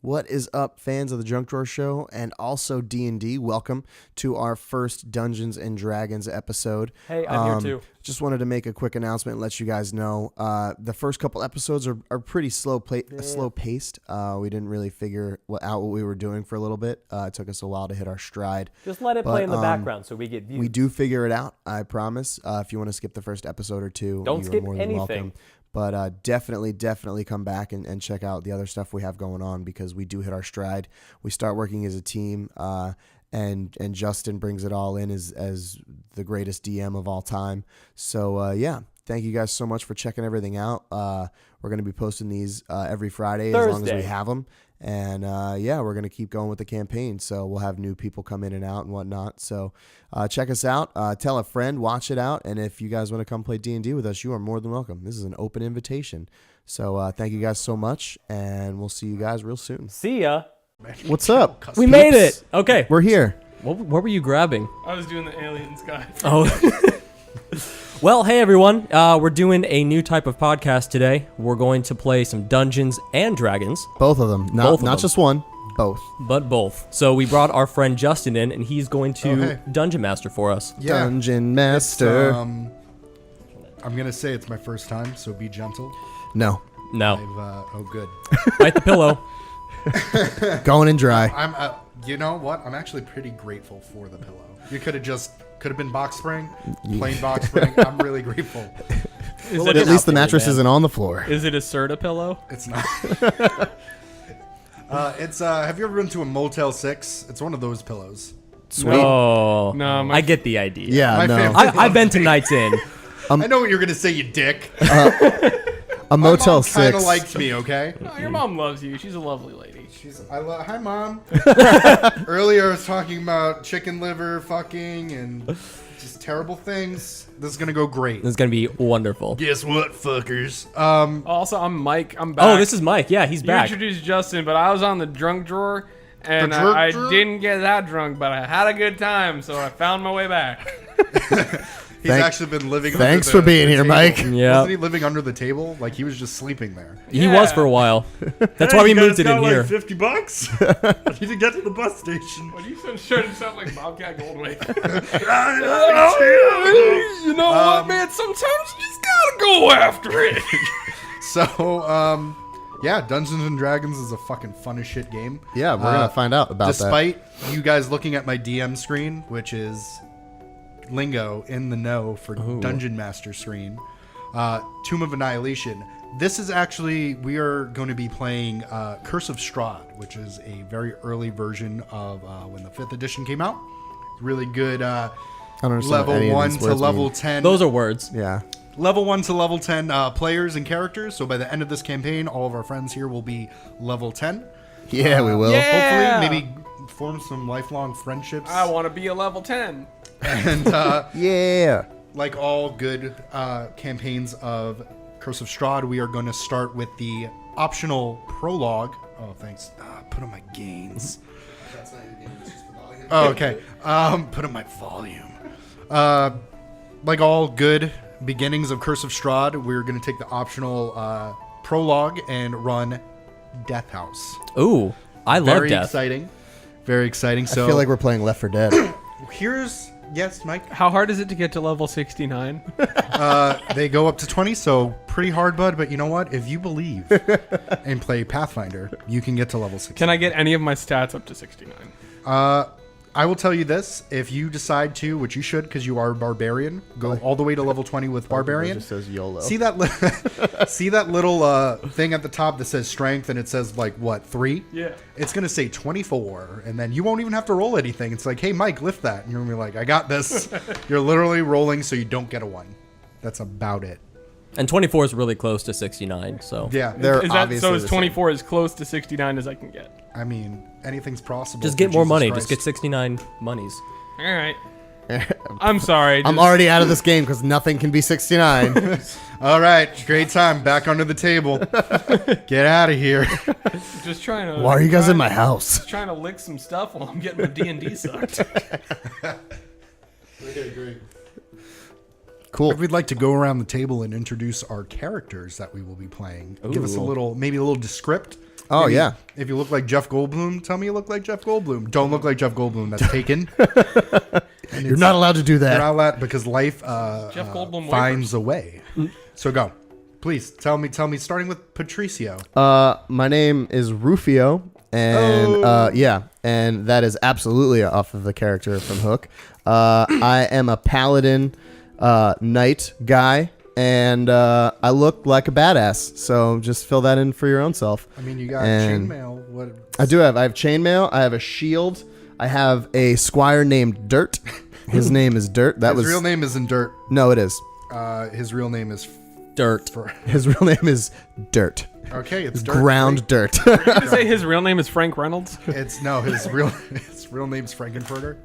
What is up, fans of the Junk Drawer Show and also D&D? Welcome to our first Dungeons and Dragons episode. Hey, I'm here too. Just wanted to make a quick announcement and let you guys know the first couple episodes are pretty slow paced. We didn't really figure out what we were doing for a little bit. It took us a while to hit our stride. Just let it play in the background so we get views. We do figure it out, I promise. If you want to skip the first episode or two, Don't skip more than anything. welcome. But definitely come back and check out the other stuff we have going on because we do hit our stride. We start working as a team, and Justin brings it all in as the greatest DM of all time. So, thank you guys so much for checking everything out. We're going to be posting these every Friday as long as we have them. And, we're going to keep going with the campaign. So we'll have new people come in and out and whatnot. So check us out. Tell a friend. Watch it out. And if you guys want to come play D&D with us, you are more than welcome. This is an open invitation. So thank you guys so much. And we'll see you guys real soon. See ya. What's up? We made it. Okay. We're here. What were you grabbing? I was doing the aliens guy. Oh. Well, hey everyone. We're doing a new type of podcast today. We're going to play some Dungeons and Dragons. Both of them. Not just one. Both. But both. So we brought our friend Justin in, and he's going to Dungeon Master for us. Yeah. Dungeon Master. I'm going to say it's my first time, so be gentle. No. Good. Bite the pillow. Going in dry. I'm. You know what? I'm actually pretty grateful for the pillow. You could have been box spring, plain box spring. I'm really grateful. At least the mattress isn't on the floor. Is it a Serta pillow? It's not. It's. Have you ever been to a Motel 6? It's one of those pillows. Sweet. Oh, No, I get the idea. Yeah, My no. family I've been to Nights In. I know what you're gonna say, you dick. A Motel Kind 6. of liked me, okay? Oh, your mom loves you. She's a lovely lady. Hi, Mom. Earlier I was talking about chicken liver fucking and just terrible things. This is gonna go great. This is going to be wonderful. Guess what, fuckers? Also, I'm Mike. I'm back. Oh, this is Mike. Yeah, he's You back. introduced Justin, but I was on the drunk drawer, and The drunk I drawer? didn't get that drunk, but I had a good time, so I found my way back. He's actually been living. Thanks under for being here, table. Mike. Yeah. Wasn't he living under the table? Like he was just sleeping there. He was for a while. That's why we moved it in here. $50? I need to get to the bus station. Well, you sure to sound like Bobcat Goldthwait. Oh, You know what, man? Sometimes you just gotta go after it. So, Dungeons and Dragons is a fucking fun as shit game. Yeah, we're going to find out about Despite you guys looking at my DM screen, which is lingo in the know for Dungeon Master screen, Tomb of Annihilation. This is actually, we are going to be playing Curse of Strahd, which is a very early version of when the 5th edition came out. Really good I don't understand what any level of 1 these to words level mean. 10. Those are words. Yeah. Level 1 to level 10 players and characters. So by the end of this campaign, all of our friends here will be level 10. Yeah, we will. Yeah. Hopefully, maybe form some lifelong friendships. I want to be a level 10. And Yeah. like all good campaigns of Curse of Strahd, we are going to start with the optional prologue. Oh, thanks. Put on my gains. Oh, okay. Put on my volume. Like all good beginnings of Curse of Strahd, we're going to take the optional prologue and run Death House. Ooh, I love Very death. exciting. Very exciting. So I feel like we're playing Left 4 Dead. yes, Mike. How hard is it to get to level 69? They go up to 20, so pretty hard, bud. But you know what? If you believe and play Pathfinder, you can get to level 60. Can I get any of my stats up to 69? I will tell you this: if you decide to, which you should, because you are a barbarian, go all the way to level 20 with It barbarian. just says YOLO. See that? See that little thing at the top that says strength, and it says like what 3? Yeah. It's gonna say 24, and then you won't even have to roll anything. It's like, hey, Mike, lift that, and you're gonna be like, I got this. You're literally rolling, so you don't get a 1. That's about it. And 24 is really close to 69, so. Yeah, They're Is that obviously so? Is the same. 24 as close to 69 as I can get? I mean, anything's possible. Just for get more Jesus money. Christ. Just get 69 monies. All right. I'm sorry. I'm already out of this game because nothing can be 69. All right, great time. Back under the table. Get out of here. just trying to. Why are you guys in my house? Just trying to lick some stuff while I'm getting my D&D sucked. Okay, great. Cool. We'd like to go around the table and introduce our characters that we will be playing. Give us a Ooh. little, maybe a little descript. Oh, Maybe yeah. If you look like Jeff Goldblum, tell me you look like Jeff Goldblum. Don't look like Jeff Goldblum. That's taken. You're not allowed to do You're that. not allowed because life Jeff Goldblum finds a way. So go. Please tell me, starting with Patricio. My name is Rufio, and yeah, and that is absolutely off of the character from Hook. I am a paladin knight guy, and I look like a badass. So just fill that in for your own self. I mean, you got And chainmail. What? I have chainmail. I have a shield. I have a squire named Dirt. His name is Dirt. His real name isn't Dirt. No, it is. His real name is Dirt. His real name is Dirt. Okay, it's Dirt. Ground dirt. Did you say his real name is Frank Reynolds? His real name's Frankenfurter.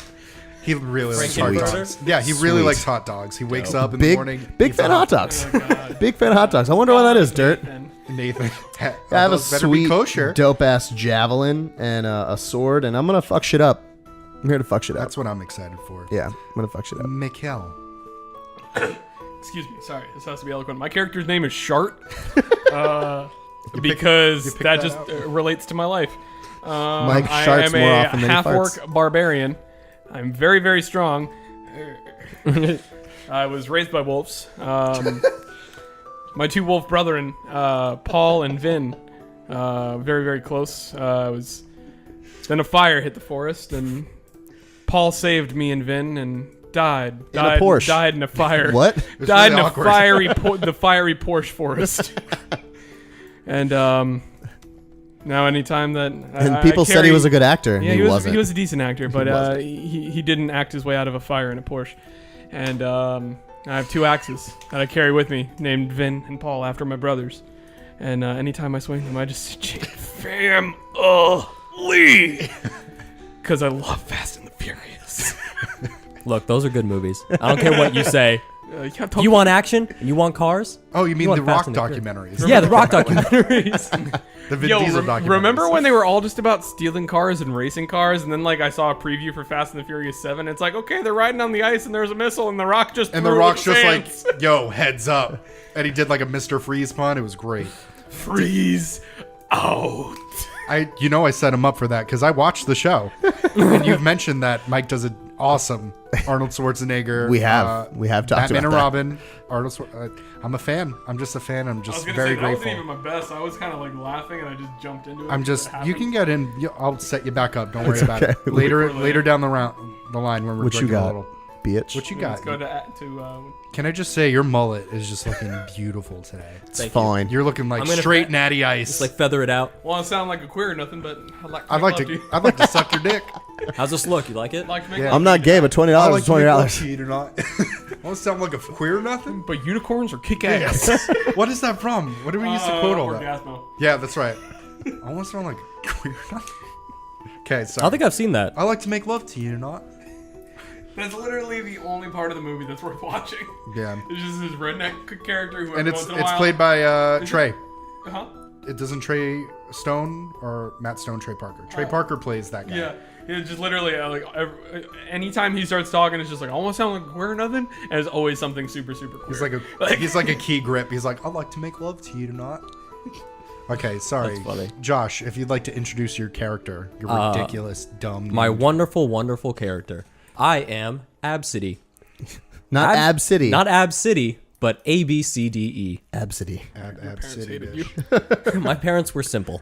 He really likes hot Frankenfurter? dogs. Yeah, he really Sweet. likes hot dogs. He wakes up in the big morning. big eats fan a of hot dogs. Oh, God. Big fan of hot dogs. I wonder why that is, Dirt. Nathan. I have a Those better be sweet, kosher. dope ass javelin and a sword, and I'm gonna fuck shit up. I'm here to fuck shit up. That's what I'm excited for. Yeah, I'm gonna fuck shit up. Mikkel. Excuse me, sorry. This has to be eloquent. My character's name is Shart. You Because picked that that just out. relates to my life. Mike I sharts am more a often than he half-orc farts. barbarian. I'm very, very strong. I was raised by wolves. My two wolf brethren, Paul and Vin, very, very close. Then a fire hit the forest, and Paul saved me and Vin and died. In a Porsche. Died in a fire. What? It's Died really in awkward. a the fiery Porsche forest. And now anytime that And people said he was a good actor, and yeah, he wasn't. He was a decent actor, but wasn't. he didn't act his way out of a fire in a Porsche. And I have two axes that I carry with me, named Vin and Paul after my brothers. And anytime I swing them, I just chant family, because I love Fast and the Furious. Look, those are good movies. I don't care what you say. Yeah, You want action? And you want cars? Oh, you mean You the want Rock Fast and the Furious. documentaries? Yeah, the Rock documentaries. The Vin Yo, Diesel documentaries. remember when they were all just about stealing cars and racing cars, and then like I saw a preview for Fast and the Furious 7? It's like, okay, they're riding on the ice, and there's a missile, and the Rock just And the threw it Rock's with just his like, hands. yo, heads up. And he did like a Mr. Freeze pun. It was great. freeze out. I set him up for that because I watched the show. And you've mentioned that Mike does an awesome Arnold Schwarzenegger. We have talked Batman about and that. Robin. I'm a fan. I'm just a fan. I'm I was just gonna very say, that grateful. wasn't even my best. I was kind of like laughing, and I just jumped into it. I'm because just. it You happened. can get in. I'll set you back up. Don't worry about it. okay. Later down the line when we're What you drinking a got, little. bitch? What you Let's got? go to Can I just say your mullet is just looking beautiful today. It's Thank you. fine. You're looking like I'm gonna straight fe- natty ice. Just like feather it out. well, I sound like a queer or nothing, but I'd like to suck your dick. How's this look? You like it? like to make Yeah. love I'm not to gay, you. but $20 I is like to make love $20. to you or not. I don't sound like a queer or nothing. But unicorns are kick ass. What is that from? What do we used to quote all that? Orgasmo. Yeah, that's right. I almost sound like a queer or nothing. Okay, I sorry. don't think I've seen that. I like to make love to you or not. That's literally the only part of the movie that's worth watching. Yeah. It's just his redneck character who And every it's once in a while, played by Is it- Trey. Huh? It doesn't Trey Stone or Matt Stone, Trey Parker. Trey Parker plays that guy. Yeah. It's just literally anytime he starts talking, it's just like, I almost sound like queer or nothing, and it's always something super, super queer. He's like a key grip. He's like, I'd like to make love to you or not. Okay, sorry. That's funny. Josh, if you'd like to introduce your character, your ridiculous, dumb My name. wonderful, wonderful character. I am Absidy. Not Ab City. Not Ab City, but ABCDE. Absidy. Ab Parents City, hated bitch. you. My parents were simple.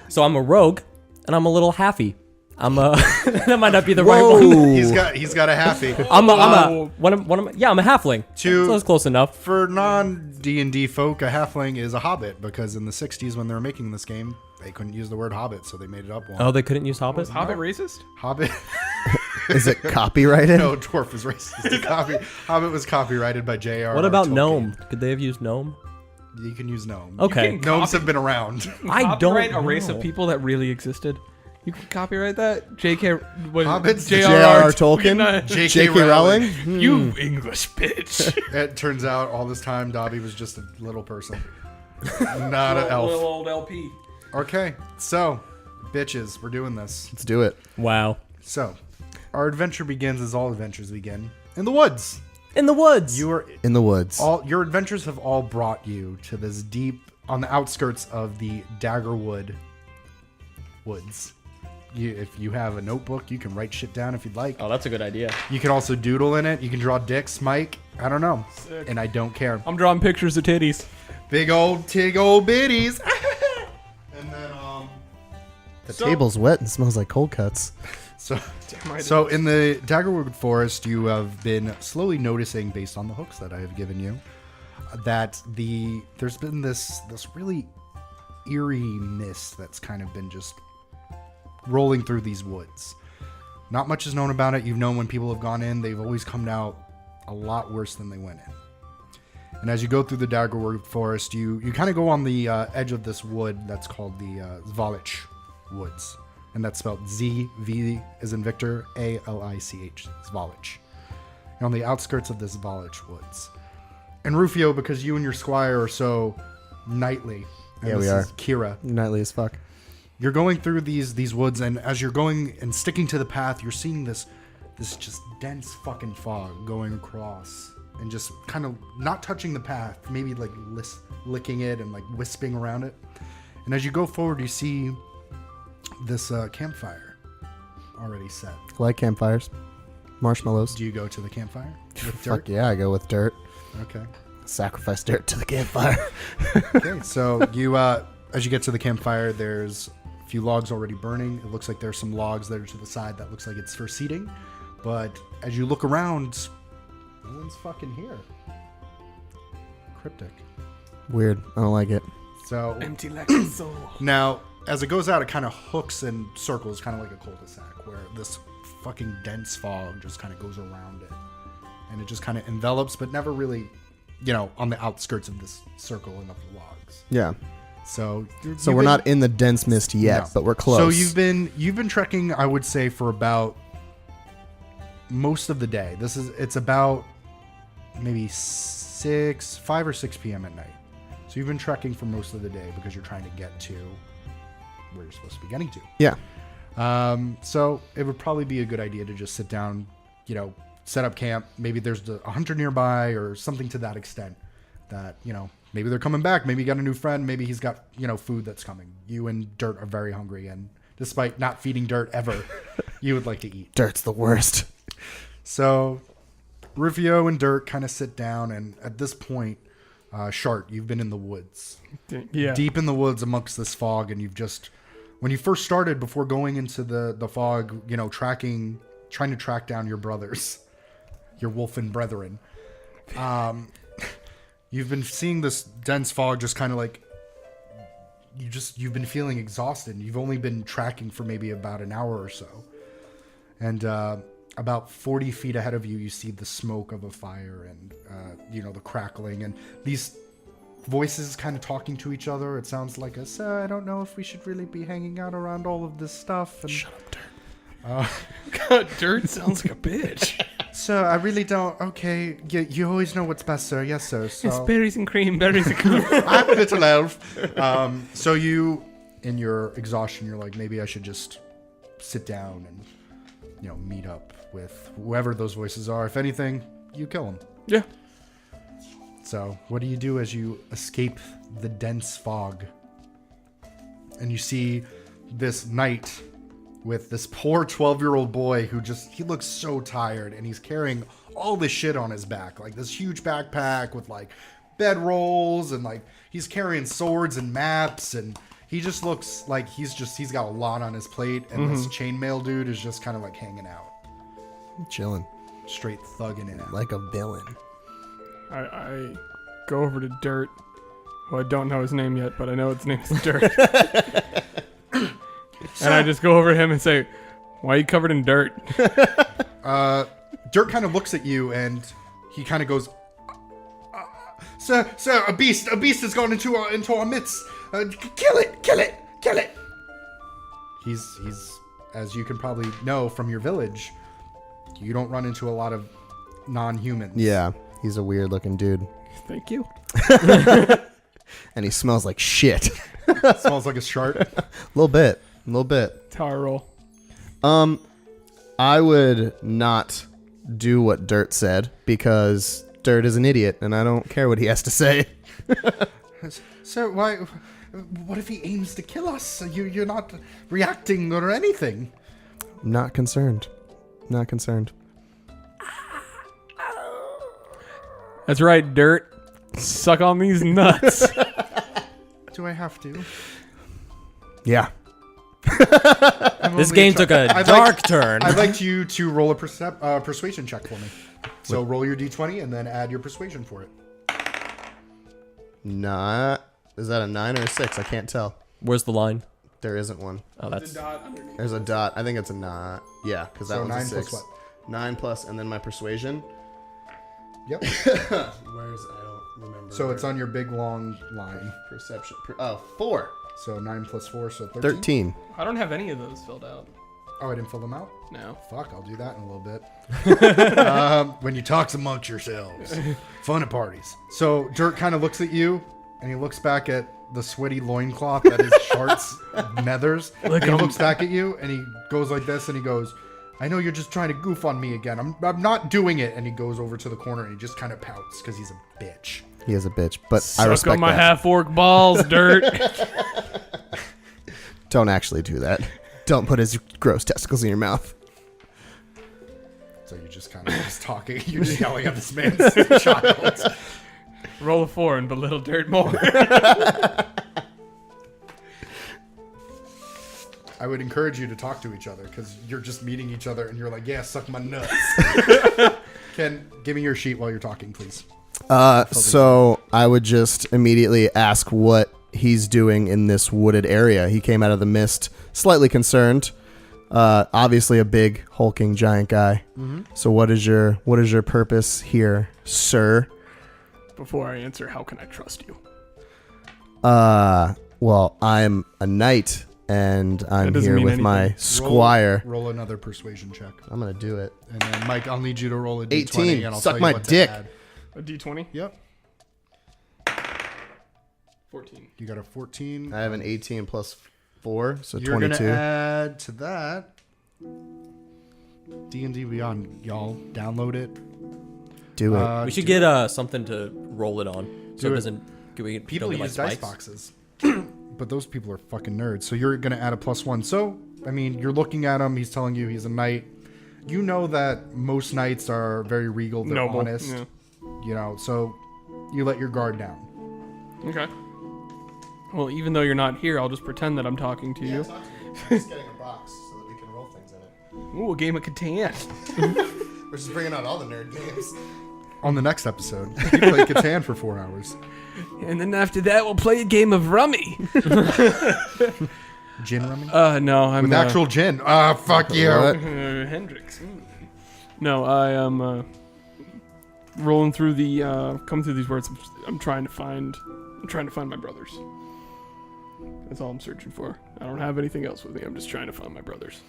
So I'm a rogue, and I'm a little halfy. I'm a that might not be the right one. He's got a halfy. I'm a Whoa. I'm a halfling. To- So that's close enough. For non D&D folk, a halfling is a hobbit because in the 60s when they were making this game, they couldn't use the word hobbit, so they made it up one. Oh, they couldn't use hobbit. Is Hobbit racist? Hobbit. Is it copyrighted? No, dwarf is racist. Hobbit was copyrighted by J.R. What about Tolkien. gnome? Could they have used gnome? You can use gnome. Okay. Gnomes have been around. I don't Copyright a race know. of people that really existed. You can copyright that? J.K. Was Hobbits? J.R.R. Tolkien? J.K. J.K. Rowling? You English bitch. It turns out all this time Dobby was just a little person, not an Little elf. old LP. Okay, so bitches, we're doing this. Let's do it. Wow. So, our adventure begins as all adventures begin in the woods. In the woods. You are In the woods. your adventures have all brought you to this deep on the outskirts of the Daggerwood woods. If you have a notebook, you can write shit down if you'd like. Oh, that's a good idea. You can also doodle in it. You can draw dicks, Mike. I don't know. Sick. And I don't care. I'm drawing pictures of titties. Big old biddies. And then, The table's wet and smells like cold cuts. So in the Daggerwood Forest, you have been slowly noticing, based on the hooks that I have given you, that there's been this really eerie mist that's kind of been just rolling through these woods. Not much is known about it. You've known when people have gone in, they've always come out a lot worse than they went in. And as you go through the Daggerwood Forest, you kind of go on the edge of this wood that's called the Zvalich Woods. And that's spelled Z-V as in Victor, A-L-I-C-H, Zvalich. You're on the outskirts of this Zvalich Woods. And Rufio, because you and your squire are so knightly, and Yeah, this we are. is Kira, Nightly as fuck. you're going through these woods, and as you're going and sticking to the path, you're seeing this just dense fucking fog going across and just kind of not touching the path, maybe like licking it and like wisping around it. And as you go forward, you see this campfire already set. Like campfires. Marshmallows. Do you go to the campfire with Fuck dirt? yeah, I go with dirt. Okay. Sacrifice dirt to the campfire. Okay. So you, as you get to the campfire, there's a few logs already burning. It looks like there's some logs that are to the side that looks like it's for seating. But as you look around, no one's fucking here. Cryptic. Weird. I don't like it. So Empty like a soul. now, as it goes out, it kind of hooks and circles, kind of like a cul-de-sac, where this fucking dense fog just kind of goes around it. And it just kind of envelops, but never really, on the outskirts of this circle and of the logs. Yeah. So So we're not in the dense mist yet, No. but we're close. So you've been trekking, I would say, for about most of the day. It's about maybe 5 or 6 p.m. at night. So you've been trekking for most of the day because you're trying to get to where you're supposed to be getting to. Yeah. So it would probably be a good idea to just sit down, set up camp. Maybe there's a hunter nearby or something to that extent that, maybe they're coming back. Maybe you got a new friend. Maybe he's got, food that's coming. You and Dirt are very hungry. And despite not feeding Dirt ever, you would like to eat. Dirt's the worst. So Rufio and Dirt kind of sit down. And at this point, Shart, you've been in the woods. Yeah. Deep in the woods amongst this fog. And you've just, when you first started, before going into the fog, trying to track down your brothers, your wolfen brethren, you've been seeing this dense fog just kind of like, you've been feeling exhausted. You've only been tracking for maybe about an hour or so. And about 40 feet ahead of you, you see the smoke of a fire and, the crackling and these voices kind of talking to each other. It sounds like I don't know if we should really be hanging out around all of this stuff. And, Shut up, Dirt. God, Dirt sounds like a bitch. Sir, I really don't. Okay, you always know what's best, sir. Yes, sir. So It's berries and cream, berries and cream. I'm a little elf. So you, in your exhaustion, you're like, maybe I should just sit down and, meet up with whoever those voices are. If anything, you kill them. Yeah. So what do you do as you escape the dense fog? And you see this knight with this poor 12-year-old boy who he looks so tired, and he's carrying all this shit on his back, like this huge backpack with like bed rolls, and like he's carrying swords and maps, and he just looks like he's got a lot on his plate, and this chainmail dude is just kind of like hanging out, Chilling. straight thugging it out. Like a villain. I go over to Dirt, who I don't know his name yet, but I know his name is Dirt. And I just go over to him and say, "Why are you covered in dirt?" Dirt kind of looks at you, and he kind of goes, "Sir, a beast has gone into our midst. Kill it!" He's as you can probably know from your village, you don't run into a lot of non-humans. Yeah. He's a weird looking dude. Thank you. And he smells like shit. Smells like a shark. A little bit. That's how I roll. I would not do what Dirt said because Dirt is an idiot and I don't care what he has to say. Sir, why? What if he aims to kill us? You're not reacting or anything. Not concerned. Not concerned. That's right, Dirt. Suck on these nuts. Do I have to? Yeah. This game took a dark turn. I'd like you to roll a persuasion check for me. So roll your d20 and then add your persuasion for it. Is that a 9 or a 6? I can't tell. Where's the line? There isn't one. Oh, that's There's a dot. I think it's a 9. Yeah, because that So one's a 9 6. plus 9 plus, and then my persuasion. Yep. I don't remember. So it's on your big long line. Perception. 4. So 9 plus 4, so 13. 13. I don't have any of those filled out. Oh, I didn't fill them out? No. Fuck, I'll do that in a little bit. When you talk amongst yourselves. Fun at parties. So Dirt kind of looks at you, and he looks back at the sweaty loincloth that is Shart's nethers. And he looks back at you, and he goes like this, and he goes, I know you're just trying to goof on me again. I'm not doing it. And he goes over to the corner, and he just kind of pouts, because he's a bitch. He is a bitch, but I Suck respect on my that. half-orc balls, Dirt. Don't actually do that. Don't put his gross testicles in your mouth. So you're just kind of just talking. You're just yelling at this man's child. Roll a 4 and belittle Dirt more. I would encourage you to talk to each other because you're just meeting each other and you're like, yeah, suck my nuts. Ken, give me your sheet while you're talking, please. So I would just immediately ask what he's doing in this wooded area. He came out of the mist, slightly concerned. Obviously a big hulking giant guy. Mm-hmm. So what is your purpose here, sir? Before I answer, how can I trust you? Well, I'm a knight and I'm here with my squire. Roll another persuasion check. I'm gonna do it. And then Mike, I'll need you to roll a d20 18. and I'll Suck tell you my what to dick. add. A D20? Yep. 14. You got a 14. I have an 18 plus 4, so You're 22. gonna add to that D&D Beyond. Y'all download it. Do it. We should get something to roll it on, so Do it it. doesn't. People don't get, use like, dice spikes. boxes, but those people are fucking nerds. So you're gonna add a +1. So I mean, you're looking at him. He's telling you he's a knight. You know that most knights are very regal. They're Noble. honest. Yeah. You know, so you let your guard down. Okay. Well, even though you're not here, I'll just pretend that I'm talking to you. I'm just getting a box so that we can roll things in it. Ooh, a game of Catan. We're just bringing out all the nerd games. On the next episode, you play Catan for 4 hours. And then after that, we'll play a game of Rummy. Gin rummy? No, I'm... With actual gin. Fuck you. What? Hendrix. No, I am rolling through the... coming through these words. I'm trying to find my brothers. That's all I'm searching for. I don't have anything else with me. I'm just trying to find my brothers.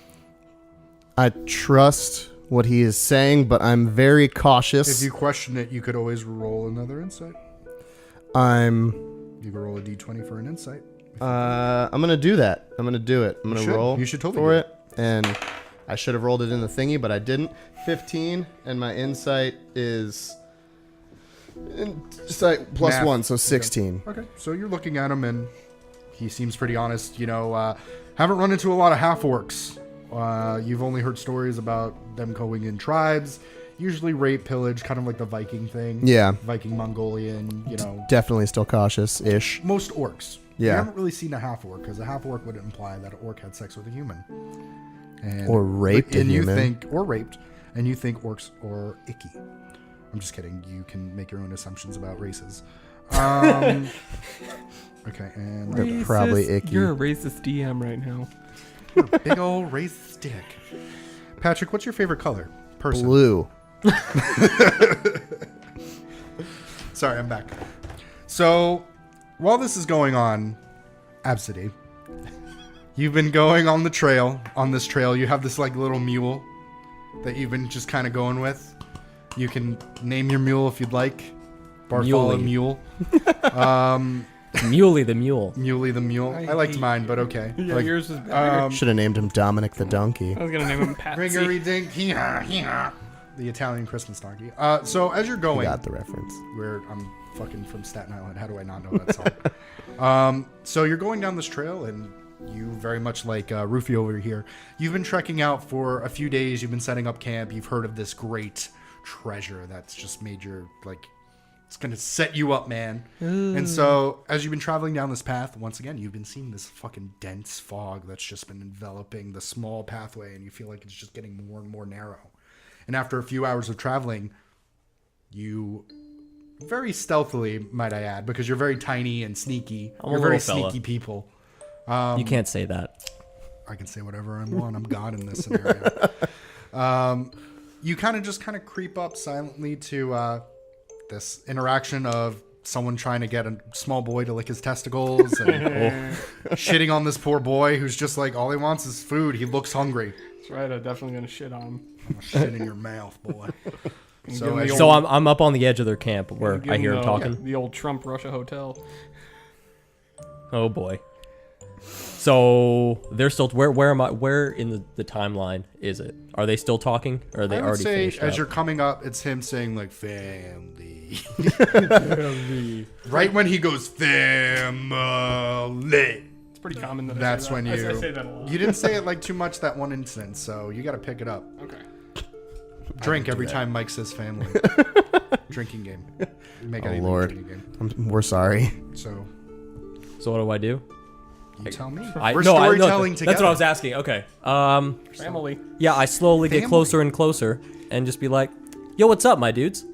I trust what he is saying, but I'm very cautious. If you question it, you could always roll another insight. You could roll a d20 for an insight. I'm gonna do that. I'm gonna do it. I'm gonna roll. You should totally for do it. And I should have rolled it in the thingy, but I didn't. 15, and my insight is insight plus Math. 1, so 16. Okay, so you're looking at him, and he seems pretty honest. You know, haven't run into a lot of half-orcs. You've only heard stories about them going in tribes, usually rape, pillage, kind of like the Viking thing. Yeah. Viking, Mongolian, you know. Definitely still cautious-ish. Most orcs. Yeah. You haven't really seen a half-orc, because a half-orc would imply that an orc had sex with a human. And, Or raped a human. Or raped, and you think orcs are icky. I'm just kidding. You can make your own assumptions about races. Okay, and They're probably icky. You're a racist DM right now. big old racist dick. Patrick, what's your favorite color? Person. Blue. Sorry, I'm back. So, while this is going on, Absidy, you've been going on the trail. On this trail, you have this like little mule that you've been just kind of going with. You can name your mule if you'd like. Bartholomew Mule. Muley the Mule. Muley the Mule. I liked mine, but okay. Yeah, Like, yours is better. Should have named him Dominic the Donkey. I was gonna name him Patsy. Ringery dink, hee-haw, hee-haw. The Italian Christmas donkey. So as you're You going, got the reference. where I'm fucking from Staten Island. How do I not know that song? So you're going down this trail, and you very much like Rufy over here. You've been trekking out for a few days. You've been setting up camp. You've heard of this great treasure that's just made your, like, it's going to set you up, man. And so as you've been traveling down this path, once again, you've been seeing this fucking dense fog that's just been enveloping the small pathway, and you feel like it's just getting more and more narrow. And after a few hours of traveling, you very stealthily, might I add, because you're very tiny and sneaky. You're very sneaky people. You can't say that. I can say whatever I want. I'm God in this scenario. You kind of creep up silently to this interaction of someone trying to get a small boy to lick his testicles and shitting on this poor boy who's just like, all he wants is food. He looks hungry. That's right. I'm definitely gonna shit on him. I'm gonna shit in your mouth, boy. So I'm up on the edge of their camp where I hear him talking. The old Trump Russia hotel. Oh boy. So they're still where am I? Where in the timeline is it? Are they still talking, or are they I would already say finished as up? you're coming up, it's him saying like family. Right when he goes family. It's pretty common that That's I say when that. you. I say that a lot. You didn't say it like too much that one instance, so you got to pick it up. Okay. Drink every time Mike says family. Drinking game. Make Oh, anything Lord. drinking game. We're sorry. So So what do I do? you tell me. I, We're no, storytelling together. That's what I was asking. Okay. Family. Yeah, I slowly get Family. closer and closer, and just be like, "Yo, what's up, my dudes?"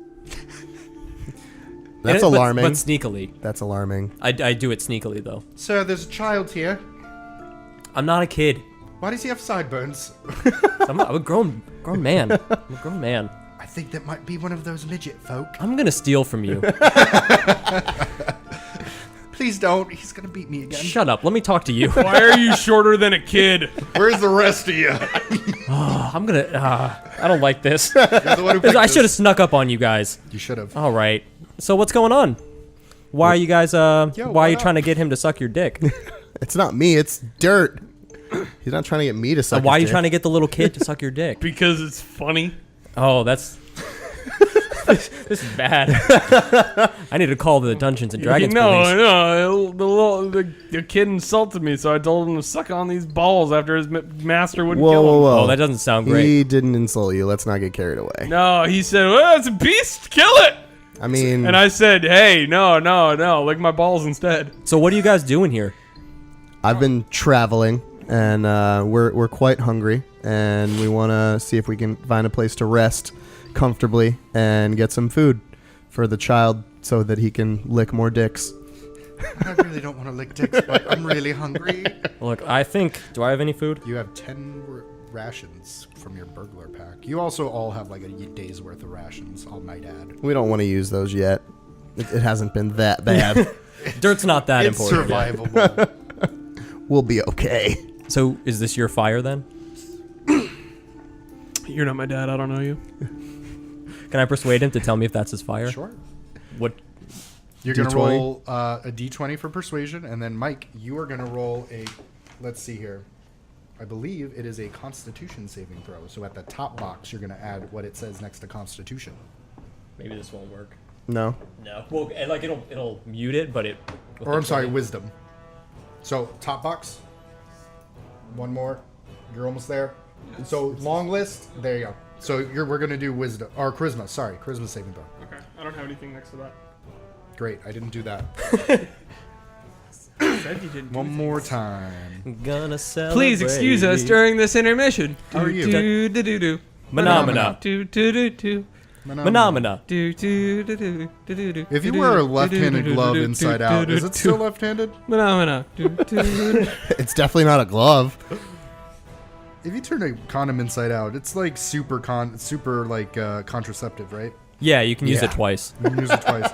That's And alarming. But sneakily. That's alarming. I do it sneakily though. Sir, there's a child here. I'm not a kid. Why does he have sideburns? I'm a grown man. I'm a grown man. I think that might be one of those midget folk. I'm gonna steal from you. Please don't. He's gonna beat me again. Shut up. Let me talk to you. Why are you shorter than a kid? Where's the rest of you? I'm gonna. I don't like this. You're the one who picked I should have this. snuck up on you guys. You should have. All right. So what's going on? Why are you guys? Why are what you up? trying to get him to suck your dick? It's not me. It's Dirt. He's not trying to get me to suck. Why are his you dick. trying to get the little kid to suck your dick? Because it's funny. Oh, that's. This is bad. I need to call the Dungeons and Dragons police. No, the kid insulted me, so I told him to suck on these balls after his master wouldn't Whoa, kill him. whoa, whoa! Oh, that doesn't sound great. He didn't insult you. Let's not get carried away. No, he said, well, it's a beast, kill it! I mean, And I said, hey, no, lick my balls instead. So what are you guys doing here? I've been traveling, and we're quite hungry, and we want to see if we can find a place to rest comfortably and get some food for the child so that he can lick more dicks. I really don't want to lick dicks, but I'm really hungry. Look, I think. Do I have any food? You have 10 rations from your burglar pack. You also all have like a day's worth of rations, I might add. We don't want to use those yet. It hasn't been that bad. Dirt's not that It's important. yet. survivable. We'll be okay. So is this your fire then? You're not my dad, I don't know you. Can I persuade him to tell me if that's his fire? Sure. What? You're going to D20? roll a d20 for persuasion, and then Mike, you are going to roll a, let's see here. I believe it is a Constitution saving throw. So at the top box, you're going to add what it says next to Constitution. Maybe this won't work. No. No. Well, like it'll mute it, but it. Or I'm sorry, Wisdom. So top box. One more. You're almost there. So long list. There you go. So we're going to do Wisdom or Charisma. Sorry, Charisma saving throw. Okay, I don't have anything next to that. Great. I didn't do that. Said you didn't. One more time. Gonna celebrate. Please excuse us during this intermission. How are you? Do do do do. Phenomena. Do do do do. Phenomena. Do do do do do do. If you wear a left-handed glove inside out, is it still left-handed? Phenomena. Do do. It's definitely not a glove. If you turn a condom inside out, it's like super contraceptive, right? Yeah, you can use Yeah. it twice. You can use it twice.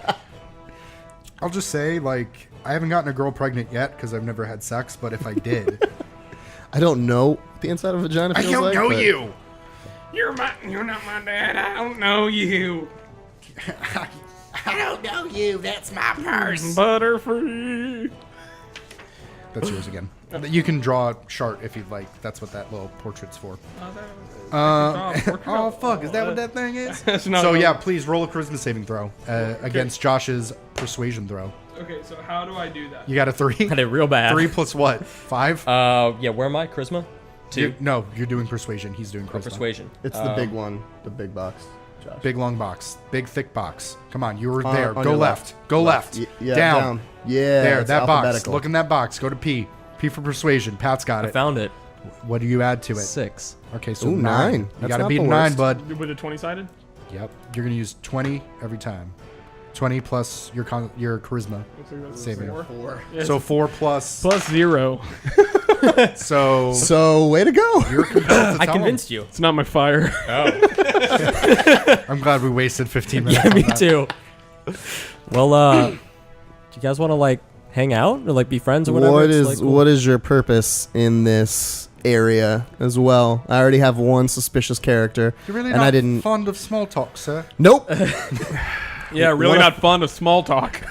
I'll just say, like, I haven't gotten a girl pregnant yet because I've never had sex, but if I did, I don't know what the inside of a vagina I feels don't like, know but you. You're not my dad. I don't know you. I don't know you. That's my purse. Butterfree. That's yours again. You can draw a chart if you'd like. That's what that little portrait's for. Oh fuck! Is that what that thing is? That's not So what- yeah, please roll a charisma saving throw against Josh's persuasion throw. Okay, so how do I do that? You got a 3? I did real bad. 3 plus what? 5? Yeah, where am I? Charisma? 2. No, you're doing persuasion. He's doing Oh, charisma. persuasion. It's the big one, the big box. Josh. Big long box. Big thick box. Come on, you were On- there. on Go your left. Go left. Yeah, down. Yeah, There, it's that box. alphabetical. Look in that box. Go to P. P for persuasion. Pat's got I it. found it. What do you add to it? 6. Okay, so Ooh, 9. 9. You That's got to not beat the 9, worst. bud. With a 20-sided? Yep. You're going to use 20 every time. 20 plus your charisma. Saving. 4. So 4 plus. Plus 0. So So, way to go. you're compelled to I tell convinced you. It's not my fire. him. I'm glad we wasted 15 minutes. Yeah, on me that. too. Well, do you guys want to like hang out or like be friends or whatever? What It's, is like, cool. what is your purpose in this area as well? I already have one suspicious character, You're really and not I didn't. fond of small talk, sir. Nope. Yeah, really What not fond of small talk.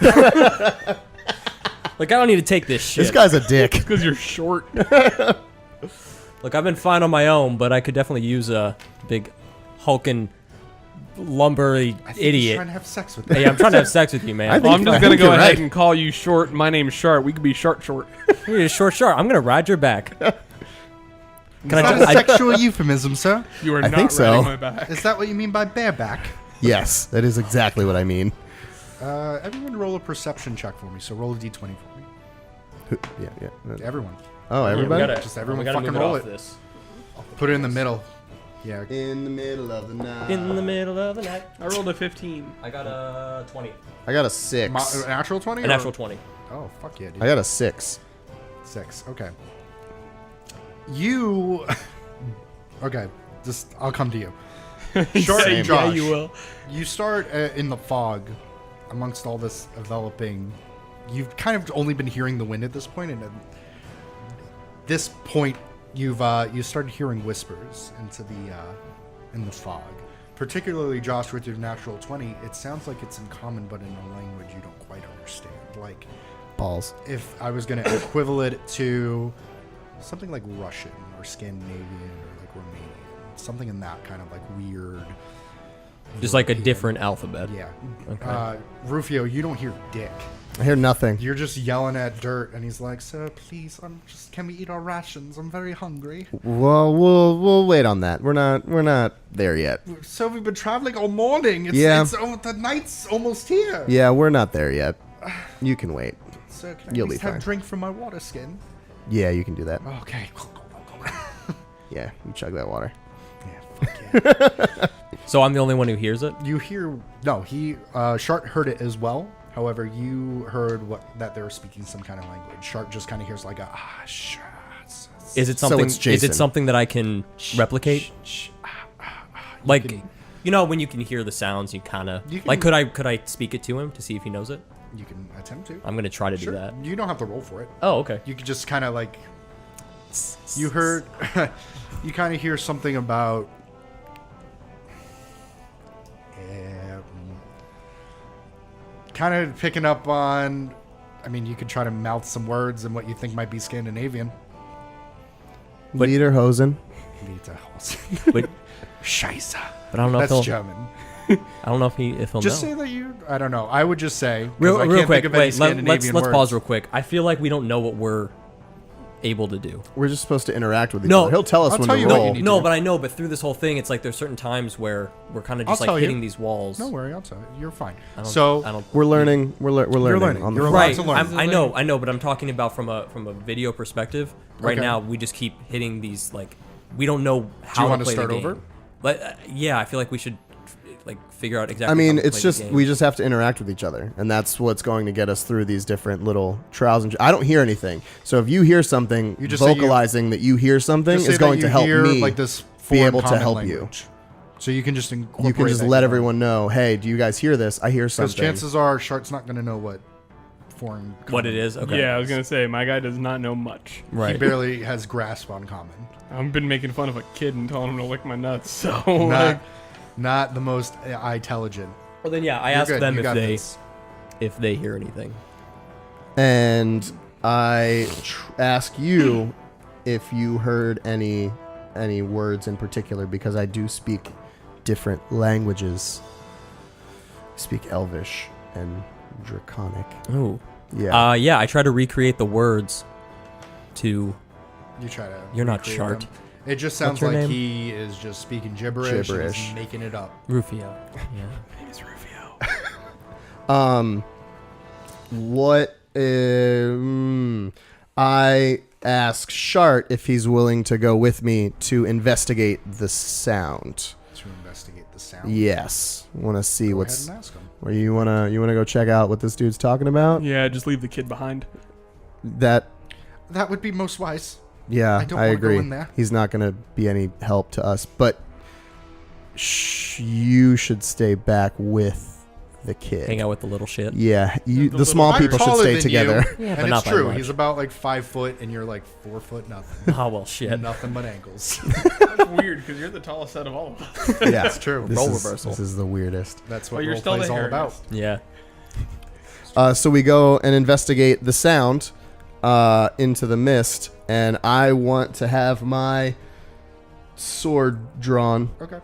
Like, I don't need to take this shit. This guy's a dick. Because you're short. Look, I've been fine on my own, but I could definitely use a big hulking lumbery I think He's idiot. trying to have sex with Hey, I'm trying to have sex with you, man. I Well, I'm just I going to think go you're ahead right. and call you short. My name's Short. We could be short. You're short. I'm gonna ride your back. Can Is I that just? a sexual euphemism, sir? You are I not think so. riding my back. Is that what you mean by bareback? Yes, that is exactly what I mean. Everyone roll a perception check for me. So roll a d20 for me. Yeah. Everyone. Oh, everybody. We gotta- Just everyone we gotta fucking move roll off it. This. Put it in the middle. Yeah. In the middle of the night. In the middle of the night. I rolled a 15. I got a 20. I got a 6. Natural 20? A natural 20. Oh, fuck yeah, dude. I got a 6. 6. Okay. You. Okay. Just, I'll come to you. Short Same. and Josh. Yeah, you will. You start in the fog amongst all this enveloping. You've kind of only been hearing the wind at this point, and at this point, you started hearing whispers into in the fog. Particularly, Josh, with your natural 20, it sounds like it's in common, but in a language you don't quite understand. Like, Balls. if I was going to equivalent it to something like Russian or Scandinavian or like Romanian, something in that kind of like weird. Just like a European- different alphabet. Yeah. Okay. Rufio, you don't hear dick. I hear nothing. You're just yelling at Dirt, and he's like, "Sir, please, can we eat our rations? I'm very hungry." Well, we'll wait on that. We're not there yet. So we've been traveling all morning. Yeah. The night's almost here. Yeah, we're not there yet. You can wait. Sir, can I You'll at least be have fine. a drink from my water skin? Yeah, you can do that. Okay. Yeah, you chug that water. Yeah, fuck yeah. So I'm the only one who hears it. You hear Shart heard it as well. However, you heard that they were speaking some kind of language. Shart just kind of hears like a Is it So something? it's Is Jason. it something that I can replicate? Like, you know, when you can hear the sounds, you kind of You can- like. Could I speak it to him to see if he knows it? You can attempt to. I'm gonna try to Sure. do that. You don't have to roll for it. Oh, okay. You could just kind of like. You heard. You kind of hear something about. Kind of picking up on. I mean, you could try to mouth some words and what you think might be Scandinavian. But- Lederhosen. But, Scheiße. but I don't know That's if he'll. German. I don't know if he'll Just know. say that you. I don't know. I would just say. 'cause Real, I real can't quick. think of any Wait. Scandinavian Let's pause words. real quick. I feel like we don't know what we're able to do. We're just supposed to interact with each No, other. He'll tell us I'll when tell to you what roll. you need No, to. but I know. But through this whole thing, it's like there's certain times where we're kind of I'll just like tell you. hitting these walls. Don't worry, I'll tell you. You're fine. I don't, So I don't. We're learning. We're learning. learning. On the You're fly. allowed Right. to learn. I know, but I'm talking about from a video perspective. Right Okay. now, we just keep hitting these like we don't know how you to want to play start the game. over? Like, yeah, I feel like we should like figure out exactly. I mean, how to it's play just the game. we just have to interact with each other, and that's what's going to get us through these different little trials. And I don't hear anything, so if you hear something, You just say you- vocalizing that you hear something Just say is going that to you help hear, me like this be foreign able to common help language. So you can just incorporate. you. You can just that let in. everyone know, hey, do you guys hear this? I hear Because something. chances are, Shart's not going to know what foreign. what common it is. Okay. Yeah, I was going to say, my guy does not know much. He Right. barely has grasp on common. I've been making fun of a kid and telling him to lick my nuts. So, Not, not the most intelligent. Well, then yeah, I You're asked good. them You if got they this. hear anything. And I ask you if you heard any words in particular, because I do speak different languages. I speak Elvish and Draconic. Ooh. Yeah. Yeah, I try to recreate the words to... You try to. You're not recreate Shart. them. It just What's sounds your like name? he is just speaking gibberish. And Gibberish. he's making it up. Rufio. Yeah. My name is Rufio. What? I ask Shart if he's willing to go with me to investigate the sound. To investigate the sound. Yes, want to see Go what's. ahead and ask him. Where you wanna go check out what this dude's talking about? Yeah, just leave the kid behind. That. That would be most wise. Yeah, I don't I wanna go agree. in there. He's not gonna be any help to us, but you should stay back with the kid. Hang out with the little shit. Yeah, The the small I'm people should taller stay than together. You, Yeah, but and not it's by true. much. He's about like 5 foot, and you're like 4 foot nothing. Oh, well, shit. Nothing but ankles. That's weird because you're the tallest out of all of us. Yeah, That's true. This Role is, reversal. This is the weirdest. That's what Well, you're role still play's the all about. hairiest. Yeah. So we go and investigate the sound into the mist, and I want to have my sword drawn, Okay.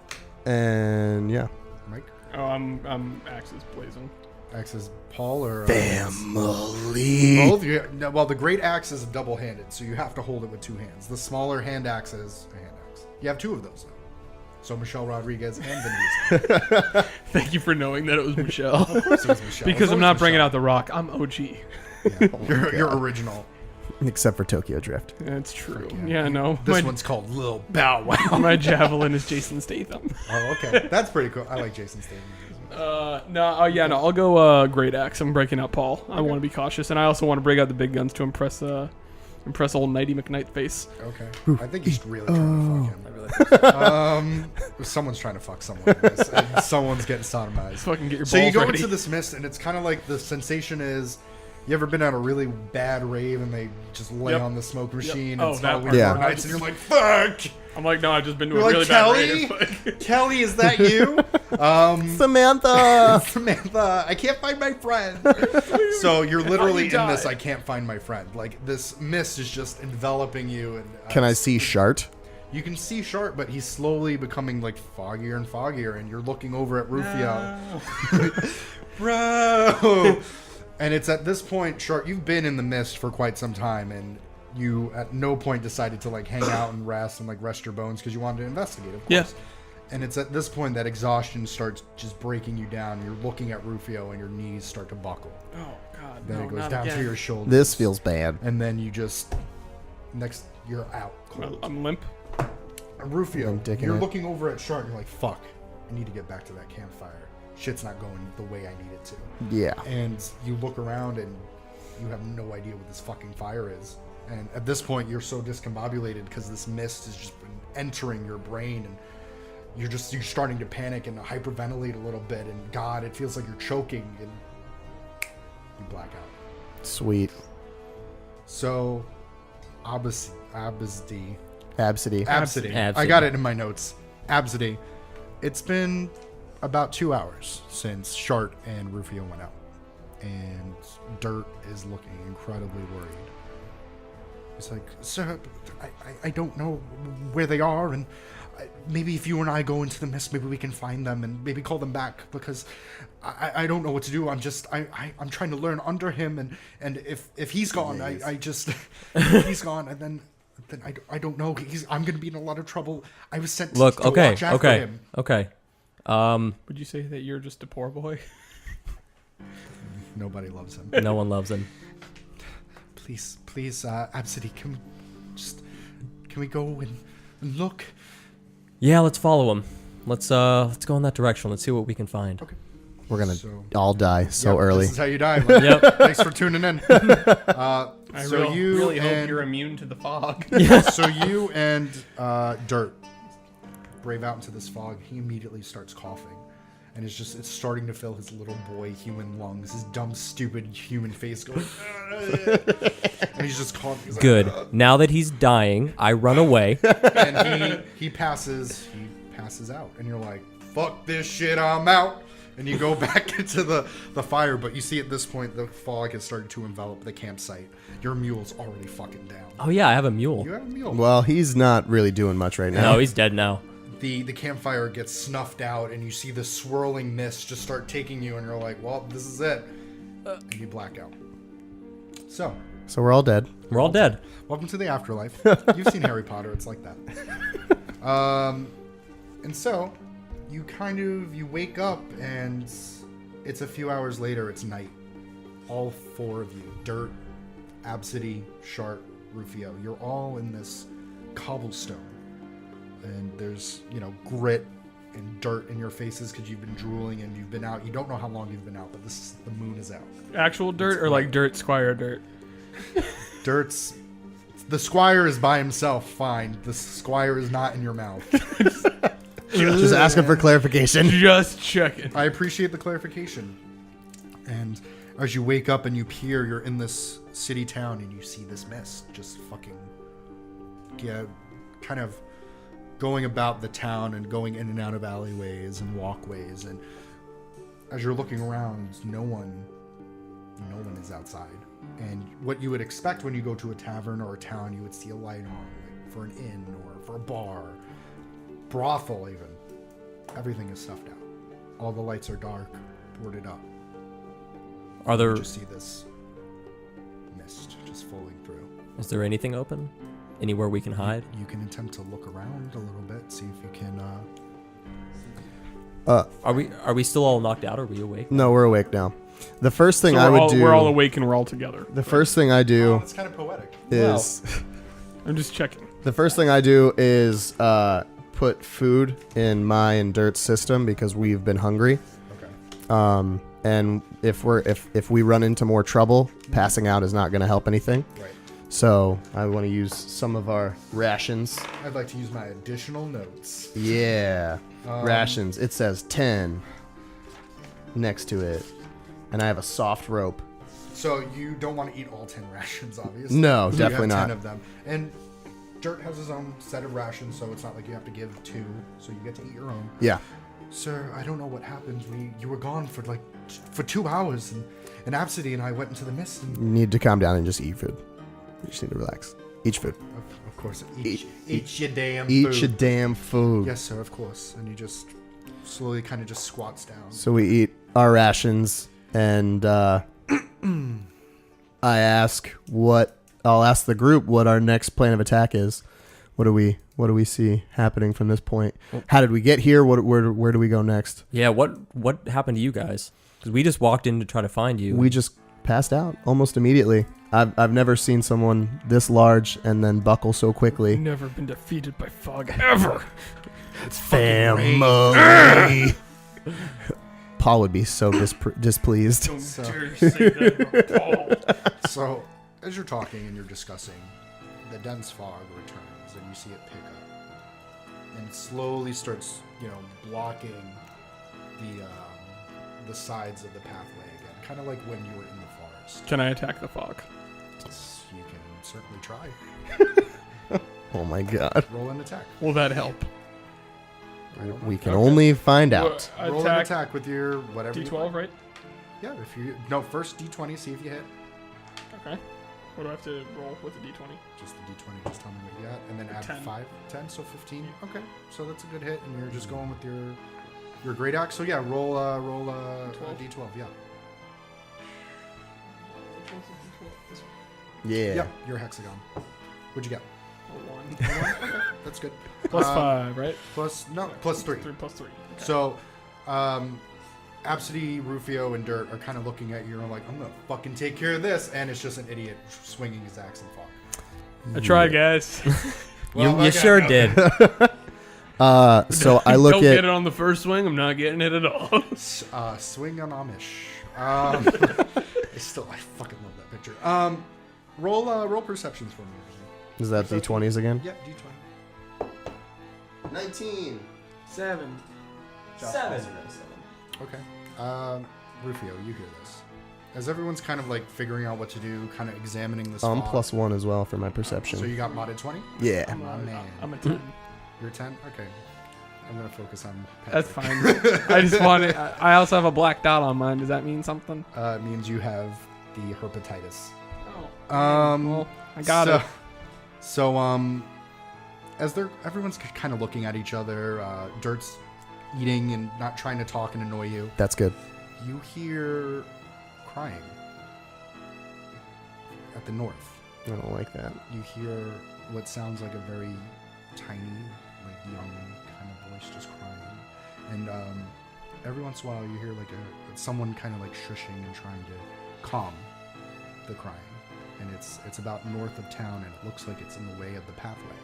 and yeah. Mike, Oh, I'm axes blazing. axe is Paul or Family. both? No, well, the great axe is double-handed, so you have to hold it with 2 hands. The smaller hand axe is a hand axe. You have 2 of those now. So Michelle Rodriguez and Vin Diesel. Thank you for knowing that it was Michelle. So it's Michelle. Because It's I'm not always bringing Michelle. out the rock. I'm OG. Yeah, you're original. Except for Tokyo Drift. That's true. yeah. Yeah, no. This one's called Lil Bow Wow. My javelin is Jason Statham. Oh, okay. That's pretty cool. I like Jason Statham. No, I'll go great axe. I'm breaking out Paul. I want to be cautious, and I also want to break out the big guns to impress old Nighty McKnight face. Okay. I think he's really trying to fuck him. Someone's trying to fuck someone. in this, and someone's getting sodomized. Fucking get your So you balls go ready. into this mist, and it's kind of like the sensation is, you ever been at a really bad rave and they just lay Yep. on the smoke machine Oh, and it's that Halloween part. Yeah. Horror Nights, and you're like, fuck! I'm like, no, I've just been to You're a like, really Kelly? bad rave. Kelly, is that you? Samantha. Samantha, I can't find my friend. So you're literally you in this, died. I can't find my friend. Like, this mist is just enveloping you. And Can I see Shart? You can see Sharp, but he's slowly becoming like foggier and foggier, and you're looking over at Rufio. Bro! And it's at this point, Sharp, you've been in the mist for quite some time, and you at no point decided to like hang out and rest and like rest your bones because you wanted to investigate, of course. Yeah. And it's at this point that exhaustion starts just breaking you down. You're looking at Rufio, and your knees start to buckle. Oh God, Then no, it goes not down again. to your shoulders. This feels bad. And then you just you're out. Cold. I'm limp. Rufio, I'm dicking you're it. looking over at Shark. You're like, fuck, I need to get back to that campfire. Shit's not going the way I need it to. Yeah. And you look around and you have no idea what this fucking fire is. And at this point, you're so discombobulated because this mist has just been entering your brain, and you're starting to panic and hyperventilate a little bit. And God, it feels like you're choking, and you black out. Sweet. So, Absidy. Absidy. Absidy. Absidy. I got it in my notes. Absidy. It's been about 2 hours since Shart and Rufio went out. And Dirt is looking incredibly worried. He's like, sir, I don't know where they are, and maybe if you and I go into the mist, maybe we can find them and maybe call them back, because I don't know what to do. I'm trying to learn under him, and if he's gone, I just if he's gone, and then I don't know. I'm gonna be in a lot of trouble. I was sent to watch after him. Okay. Would you say that you're just a poor boy? Nobody loves him. No one loves him. Please, Absidy, can we go and look? Yeah, let's follow him. Let's go in that direction. Let's see what we can find. Okay. We're gonna So- all die so Yep, early. This is how you die. Yep. Thanks for tuning in. I So you really hope and- you're immune to the fog. So you and Dirt brave out into this fog. He immediately starts coughing, and it's starting to fill his little boy human lungs. His dumb, stupid human face going, and he's just coughing. He's like, Good. Now that he's dying, I run away. and he passes out, and you're like, fuck this shit, I'm out. And you go back into the fire, but you see at this point the fog has started to envelop the campsite. Your mule's already fucking down. Oh yeah, I have a mule. You have a mule. Well, he's not really doing much right now. No, he's dead now. The campfire gets snuffed out, and you see the swirling mist just start taking you, and you're like, well, this is it. and you black out. So, So we're all dead. We're all dead. welcome to the afterlife. You've seen Harry Potter. It's like that. And so, you wake up, and it's a few hours later. It's night. All four of you, Dirt, Absidy, Sharp, Rufio, you're all in this cobblestone. And there's, grit and dirt in your faces because you've been drooling and you've been out. You don't know how long you've been out, but the moon is out. Actual dirt or like dirt Squire dirt? The squire is by himself, fine. The squire is not in your mouth. Just asking for clarification. Just checking. I appreciate the clarification. And as you wake up and you peer, you're in this city town and you see this mist just fucking, kind of going about the town and going in and out of alleyways and walkways. And as you're looking around, no one is outside. And what you would expect when you go to a tavern or a town, you would see a light on, like for an inn or for a bar, brothel even. Everything is stuffed out. All the lights are dark, boarded up. Are there? You just see this mist just falling through. Is there anything open? Anywhere we can hide? You can attempt to look around a little bit, see if you can. Are we still all knocked out? Or are we awake? No, we're awake now. The first thing So I would do. We're all awake and we're all together. The first thing I do It's kind of poetic. is. I'm just checking. The first thing I do is put food in my and Dirt's system because we've been hungry. Okay. And if we run into more trouble, passing out is not going to help anything. Right. So I want to use some of our rations. I'd like to use my additional notes. Yeah, rations. It says 10 next to it, and I have a soft rope. So you don't want to eat all 10 rations, obviously. No, So definitely you have 10 not. of them. And Dirt has his own set of rations, so it's not like you have to give 2, so you get to eat your own. Yeah. Sir, I don't know what happened. You were gone for 2 hours, and Absidy and I went into the mist. And You need to calm down and just eat food. You just need to relax. Eat food. of course, eat your damn Eat food. your damn food. Yes, sir, of course. And you just slowly kind of just squats down. So we eat our rations, and I I'll ask the group what our next plan of attack is. What do we see happening from this point? How did we get here? Where do we go next? Yeah. What happened to you guys? Because we just walked in to try to find you. We just passed out almost immediately. I've never seen someone this large and then buckle so quickly. Never been defeated by fog ever. It's fucking Family. Paul would be so displeased. Don't So- dare you say that about Paul. So, as you're talking and you're discussing, the dense fog returns and you see it pick up. And slowly starts, blocking the sides of the pathway again. Kind of like when you were in the forest. Can I attack the fog? You can certainly try. Oh my god. Roll an attack. Will that help? We can only find out. Roll an attack with your whatever. you D12, want. right? Yeah, first D20, see if you hit. Okay. What do I have to roll with the D20? Just the D20, just tell me what you got. And then add 10. 5, 10, so 15. Okay, so that's a good hit, and you're just going with your great axe. So yeah, roll a 12. D12, yeah. Yeah. Yep, your hexagon. What'd you get? A 1. Okay, that's good. Plus 5, right? Plus 3. 3 plus 3. Okay. So, Absidy, Rufio, and Dirt are kind of looking at you and like, I'm gonna fucking take care of this, and it's just an idiot swinging his axe in fog. I tried, guys. Well, I you got sure nothing. did. So I look Don't at get it on the first swing. I'm not getting it at all. Swing on Amish. I fucking love that picture. Roll perceptions for me. Is that D20s again? Yep, D20. 19. 7. Okay. Rufio, you hear this. As everyone's kind of like figuring out what to do, kind of examining this I'm fog. +1 as well for my perception. So you got modded 20? Yeah. I'm a 10. You're 10? Okay. I'm going to focus on That's Patrick. fine. I just want it. I also have a black dot on mine. Does that mean something? It means you have the herpetitis. Oh. Well, I got it. So, as everyone's kind of looking at each other, Dirt's eating and not trying to talk and annoy you. That's good. You hear crying at the north. I don't like that. You hear what sounds like a very tiny, like young kind of voice just crying, and every once in a while you hear like someone kind of like shushing and trying to calm the crying, and it's about north of town, and it looks like it's in the way of the pathway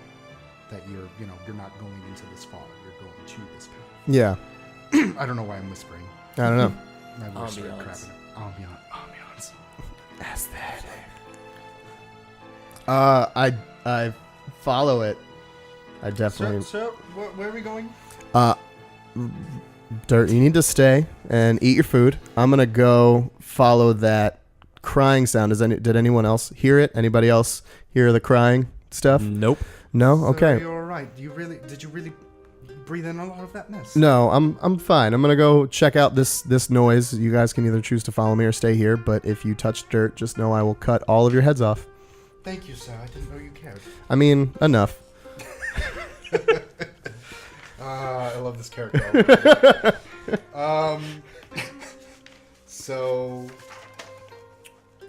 that you're not going into this far, you're going to this path. Yeah. I don't know why I'm whispering. I don't know. My voice started Ambiance. crapping. Ambiance. Aesthetic. I follow it. I definitely. So where are we going? Dirt, you need to stay and eat your food. I'm gonna go follow that crying sound. Did anyone else hear it? Anybody else hear the crying stuff? Nope. No. So Okay. you're all right. Did you really breathe in a lot of that mist? No, I'm fine. I'm gonna go check out this noise. You guys can either choose to follow me or stay here. But if you touch dirt, just know I will cut all of your heads off. Thank you, sir. I didn't know you cared. I mean, enough. I love this character. So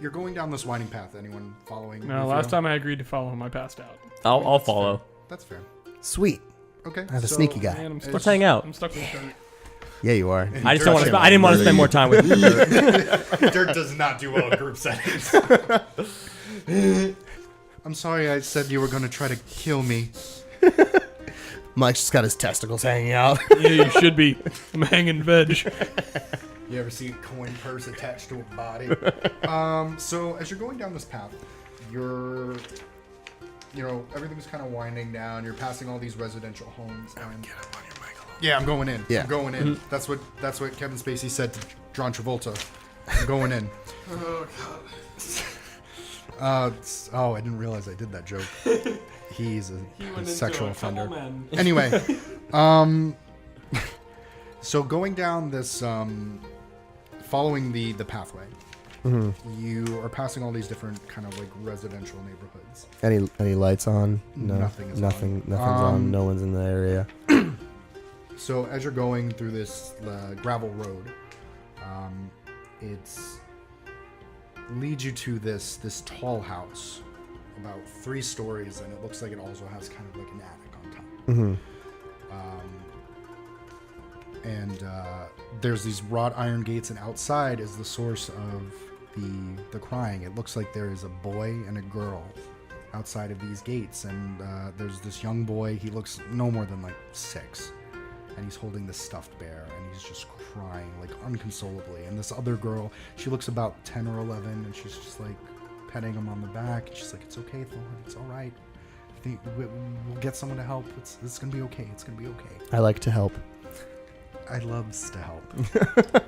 you're going down this winding path. Anyone following? No, with last you? time I agreed to follow him, I passed out. I'll follow. That's fair. Sweet. Okay. I'm a sneaky guy. Man, I'm stuck. Let's hang out. I'm stuck with dirt. Yeah, you are. I just don't want to. I didn't want to spend more time with you. Dirt does not do well in group settings. I'm sorry I said you were going to try to kill me. Mike's just got his testicles hanging out. Yeah, you should be. I'm hanging veg. You ever see a coin purse attached to a body? So as you're going down this path, everything's kind of winding down. You're passing all these residential homes. And get up on your mic a little. Yeah, I'm going in. Yeah. I'm going in. That's what Kevin Spacey said to John Travolta. I'm going in. Oh, I didn't realize I did that joke. He's a sexual offender. Men. Anyway, so going down this, following the pathway, you are passing all these different kind of like residential neighborhoods. Any lights on? No. Nothing is Nothing's on. No one's in the area. So as you're going through this gravel road, it's leads you to this tall house, about 3 stories, and it looks like it also has kind of like an attic on top. And there's these wrought iron gates, and outside is the source of the crying. It looks like there is a boy and a girl outside of these gates, and there's this young boy. He looks no more than like 6, and he's holding this stuffed bear, and he's just crying like unconsolably. And this other girl, she looks about 10 or 11, and she's just like petting him on the back, and she's like, "It's okay, Thorn. It's all right. I think we'll get someone to help. It's gonna be okay. It's gonna be okay." I like to help. I loves to help.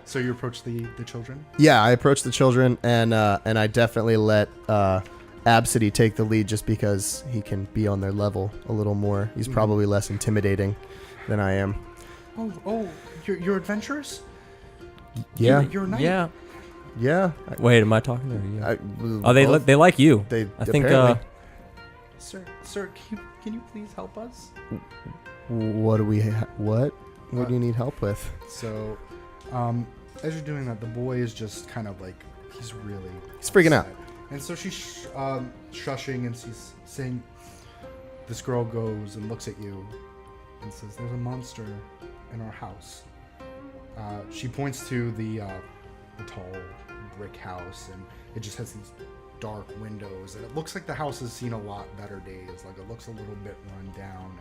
So you approach the children? Yeah, I approach the children, and I definitely let Absidy take the lead just because he can be on their level a little more. He's probably less intimidating than I am. Oh, you're adventurous? Yeah, You're a knight? Yeah. yeah. Wait, am I talking to you? Oh, They like you. They I think. apparently. Sir, can you please help us? What do we? What? What do you need help with? So, as you're doing that, the boy is just kind of like, he's freaking out. upset. And so she's shushing, and she's saying, this girl goes and looks at you and says, "There's a monster in our house." She points to the tall brick house, and it just has these dark windows, and it looks like the house has seen a lot better days. Like, it looks a little bit run down,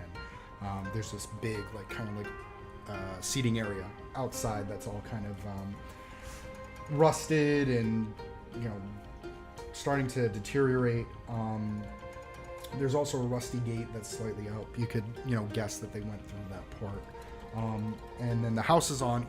and there's this big, like, kind of like seating area outside that's all kind of rusted and, starting to deteriorate. There's also a rusty gate that's slightly up. You could, guess that they went through that part. And then the houses on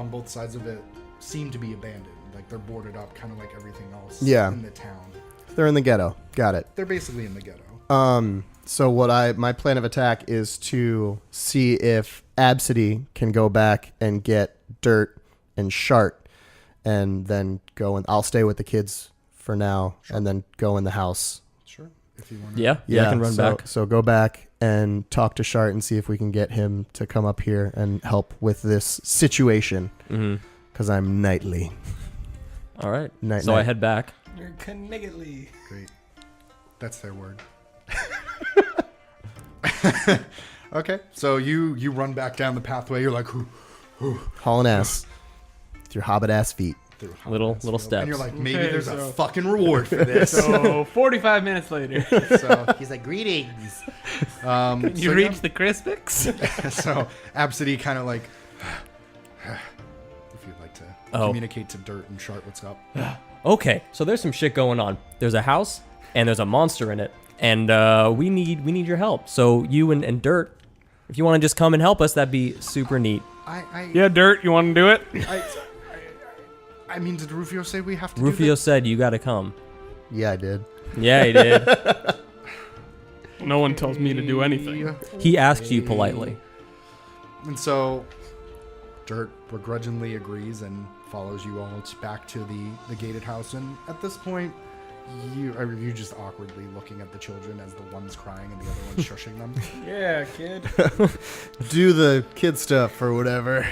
both sides of it seem to be abandoned. Like, they're boarded up, kind of like everything else in the town. They're in the ghetto. Got it. They're basically in the ghetto. So my plan of attack is to see if Absidy can go back and get Dirt and Shart, and then go and I'll stay with the kids for now, and then go in the house. Sure, if you want. Yeah, I can run back. So go back and talk to Shart and see if we can get him to come up here and help with this situation. Because I'm knightly. All right. Night, So I night. head back. You're connectedly. Great. That's their word. Okay, so you run back down the pathway. You're like, Hauling ass. With your hobbit ass feet. through Little Hobbinsfield, steps. and you're like, maybe Okay, there's a so- fucking reward for this. So 45 minutes later, So he's like, greetings. you so, reach the Crispix. So Absidy kind of like, if you'd like to communicate to Dirt and Shart what's up. Okay, so there's some shit going on. There's a house, and there's a monster in it, and we need your help. So you and Dirt, if you want to just come and help us, that'd be super neat. Yeah, Dirt, you want to do it? I mean, did Rufio say we have to Rufio said you got to come. Yeah, I did. Yeah, he did. No one tells me to do anything. He asked you politely. And so Dirt begrudgingly agrees and follows you all back to the gated house. And at this point, you just awkwardly looking at the children as the one's crying and the other one's shushing them. Yeah, kid. Do the kid stuff or whatever.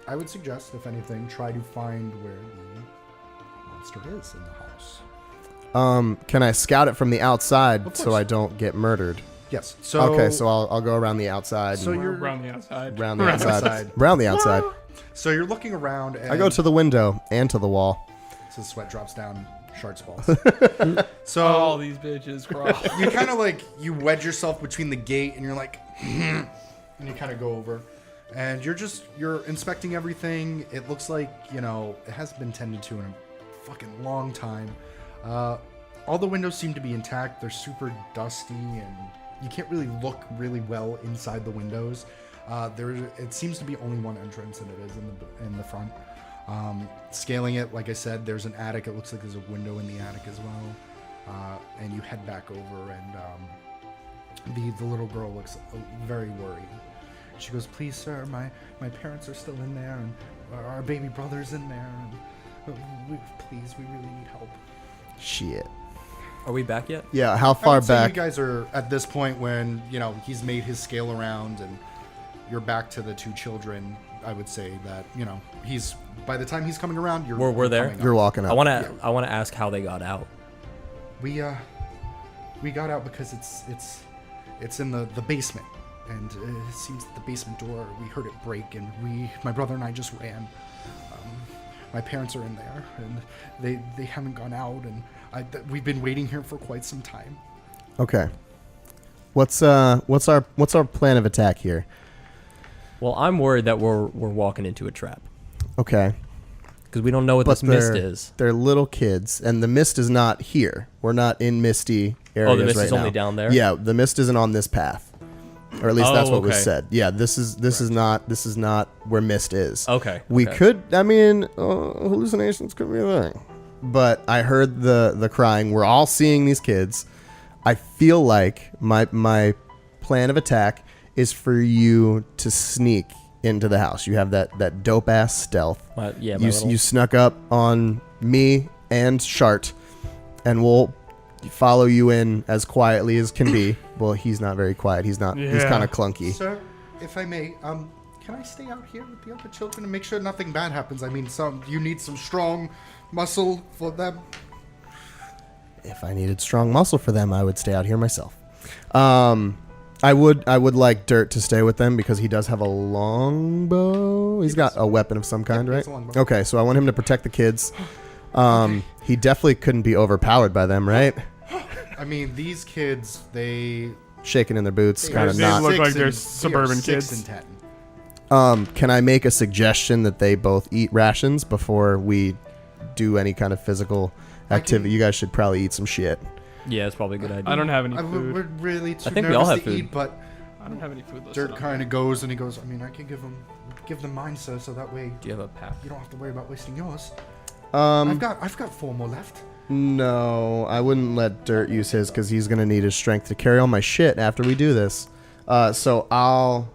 I would suggest, if anything, try to find where the monster is in the house. Can I scout it from the outside Of so course. I don't get murdered? Yes. So Okay, so I'll go around the outside. So and you're Around the outside. around the Around outside. outside. Around the outside. So you're looking around, and I go to the window and to the wall. so sweat drops down Shart's balls. So All these bitches crawl. you kind of like you wedge yourself between the gate, and you're like, and you kind of go over, and you're inspecting everything. It looks like it hasn't been tended to in a fucking long time. All the windows seem to be intact. They're super dusty, and you can't really look really well inside the windows. It seems to be only one entrance, and it is in the front. Scaling it, like I said, there's an attic. It looks like there's a window in the attic as well. And you head back over, and the little girl looks very worried. She goes, "Please, sir, my parents are still in there, and our baby brother's in there. And please, we really need help." Shit. Are we back yet? Yeah, how I far would say back? you guys are at this point when he's made his scale around, and you're back to the two children. I would say that he's by the time he's coming around, We're there? coming up. You're walking up. I want to ask how they got out. We got out because it's in the basement, and it seems that the basement door, we heard it break, and my brother and I just ran. My parents are in there, and they haven't gone out, and we've been waiting here for quite some time. Okay. What's our plan of attack here? Well, I'm worried that we're walking into a trap Okay. because we don't know what But this mist is. They're little kids, and the mist is not here. We're not in misty areas mist right is now. only down there? Yeah, the mist isn't on this path, or at least that's what was okay. said. Yeah, this is not where mist is. Okay. We okay. could. I mean, hallucinations could be a thing. But I heard the crying. We're all seeing these kids. I feel like my plan of attack is for you to sneak into the house. You have that dope ass stealth. You snuck up on me and Shart, and we'll follow you in as quietly as can be. Well, he's not very quiet. He's not. He's Yeah. kind of clunky. Sir, if I may, can I stay out here with the other children and make sure nothing bad happens? I mean, you need some strong muscle for them. If I needed strong muscle for them, I would stay out here myself. I would like Dirt to stay with them because he does have a longbow. He's got a weapon of some kind, he right? has a longbow. Okay, so I want him to protect the kids. He definitely couldn't be overpowered by them, right? I mean, these kids, they Shaking in their boots, kind of they not. look like they're they are suburban 6 kids. and 10. Can I make a suggestion that they both eat rations before we do any kind of physical activity? You guys should probably eat some shit. Yeah, it's probably a good idea. I don't have any We're food. really too I think we nervous all have to food. eat, but I don't have any food listed Dirt on kind of goes and he goes, I mean, I can give them mine, sir, so that way Do you have a pack? you don't have to worry about wasting yours. Um, I've got 4 more left. No, I wouldn't let Dirt use his because he's gonna need his strength to carry all my shit after we do this. So I'll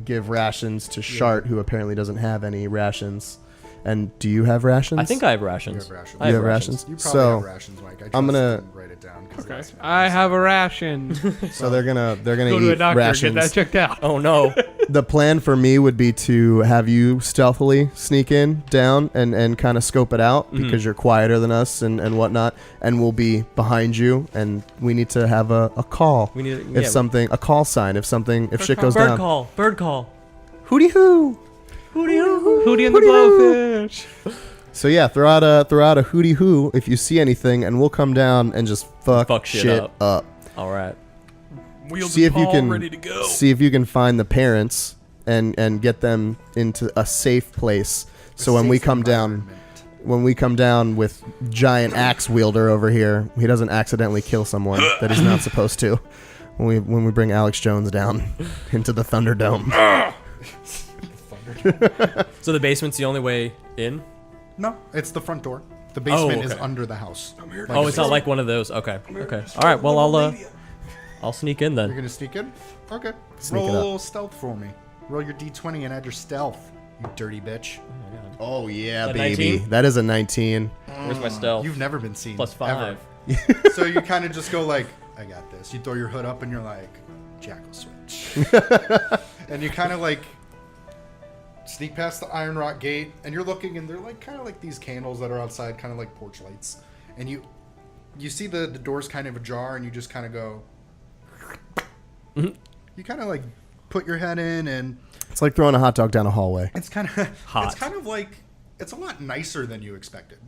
give rations to Shart, who apparently doesn't have any rations. And do you have rations? I think I have You rations. have rations. I You have have rations. You probably So have rations, Mike. I'm gonna- didn't write it down. 'cause Okay. that's- I have a ration. so they're gonna Go eat to a doctor. rations. Get that checked out. Oh no. The plan for me would be to have you stealthily sneak in down and kind of scope it out because you're quieter than us and whatnot, and we'll be behind you, and we need to have a call. We need a call sign if shit goes bird down. call. Bird call. Hootie hoo. Hootie and the Blowfish. So yeah, throw out a hootie hoo if you see anything, and we'll come down and just fuck shit up. All right. Wheels See and if you Paul can ready to go. see if you can find the parents and get them into a safe place. So when we come down with giant axe wielder over here, he doesn't accidentally kill someone that he's not supposed to. When we bring Alex Jones down into the Thunderdome. So the basement's the only way in? No, it's the front door. The basement is okay. under the house. Oh, it's not like one of those. Okay. Okay. All right. Well, I'll sneak in You're then. gonna sneak in? Okay. Sneak it Roll stealth for me. Roll your d20 and add your stealth. You dirty bitch. Oh yeah, That baby. 19? That is a 19. Where's my stealth? You've never been seen. Plus 5. ever. So you kind of just go like, I got this. You throw your hood up and you're like, jackal switch. And you kind of like sneak past the iron rock gate, and you're looking, and they're like kind of like these candles that are outside, kind of like porch lights. And you see the doors kind of ajar, and you just kind of go. You kind of like put your head in, and It's like throwing a hot dog down a hallway. it's kind of Hot. It's kind of like it's a lot nicer than you expected,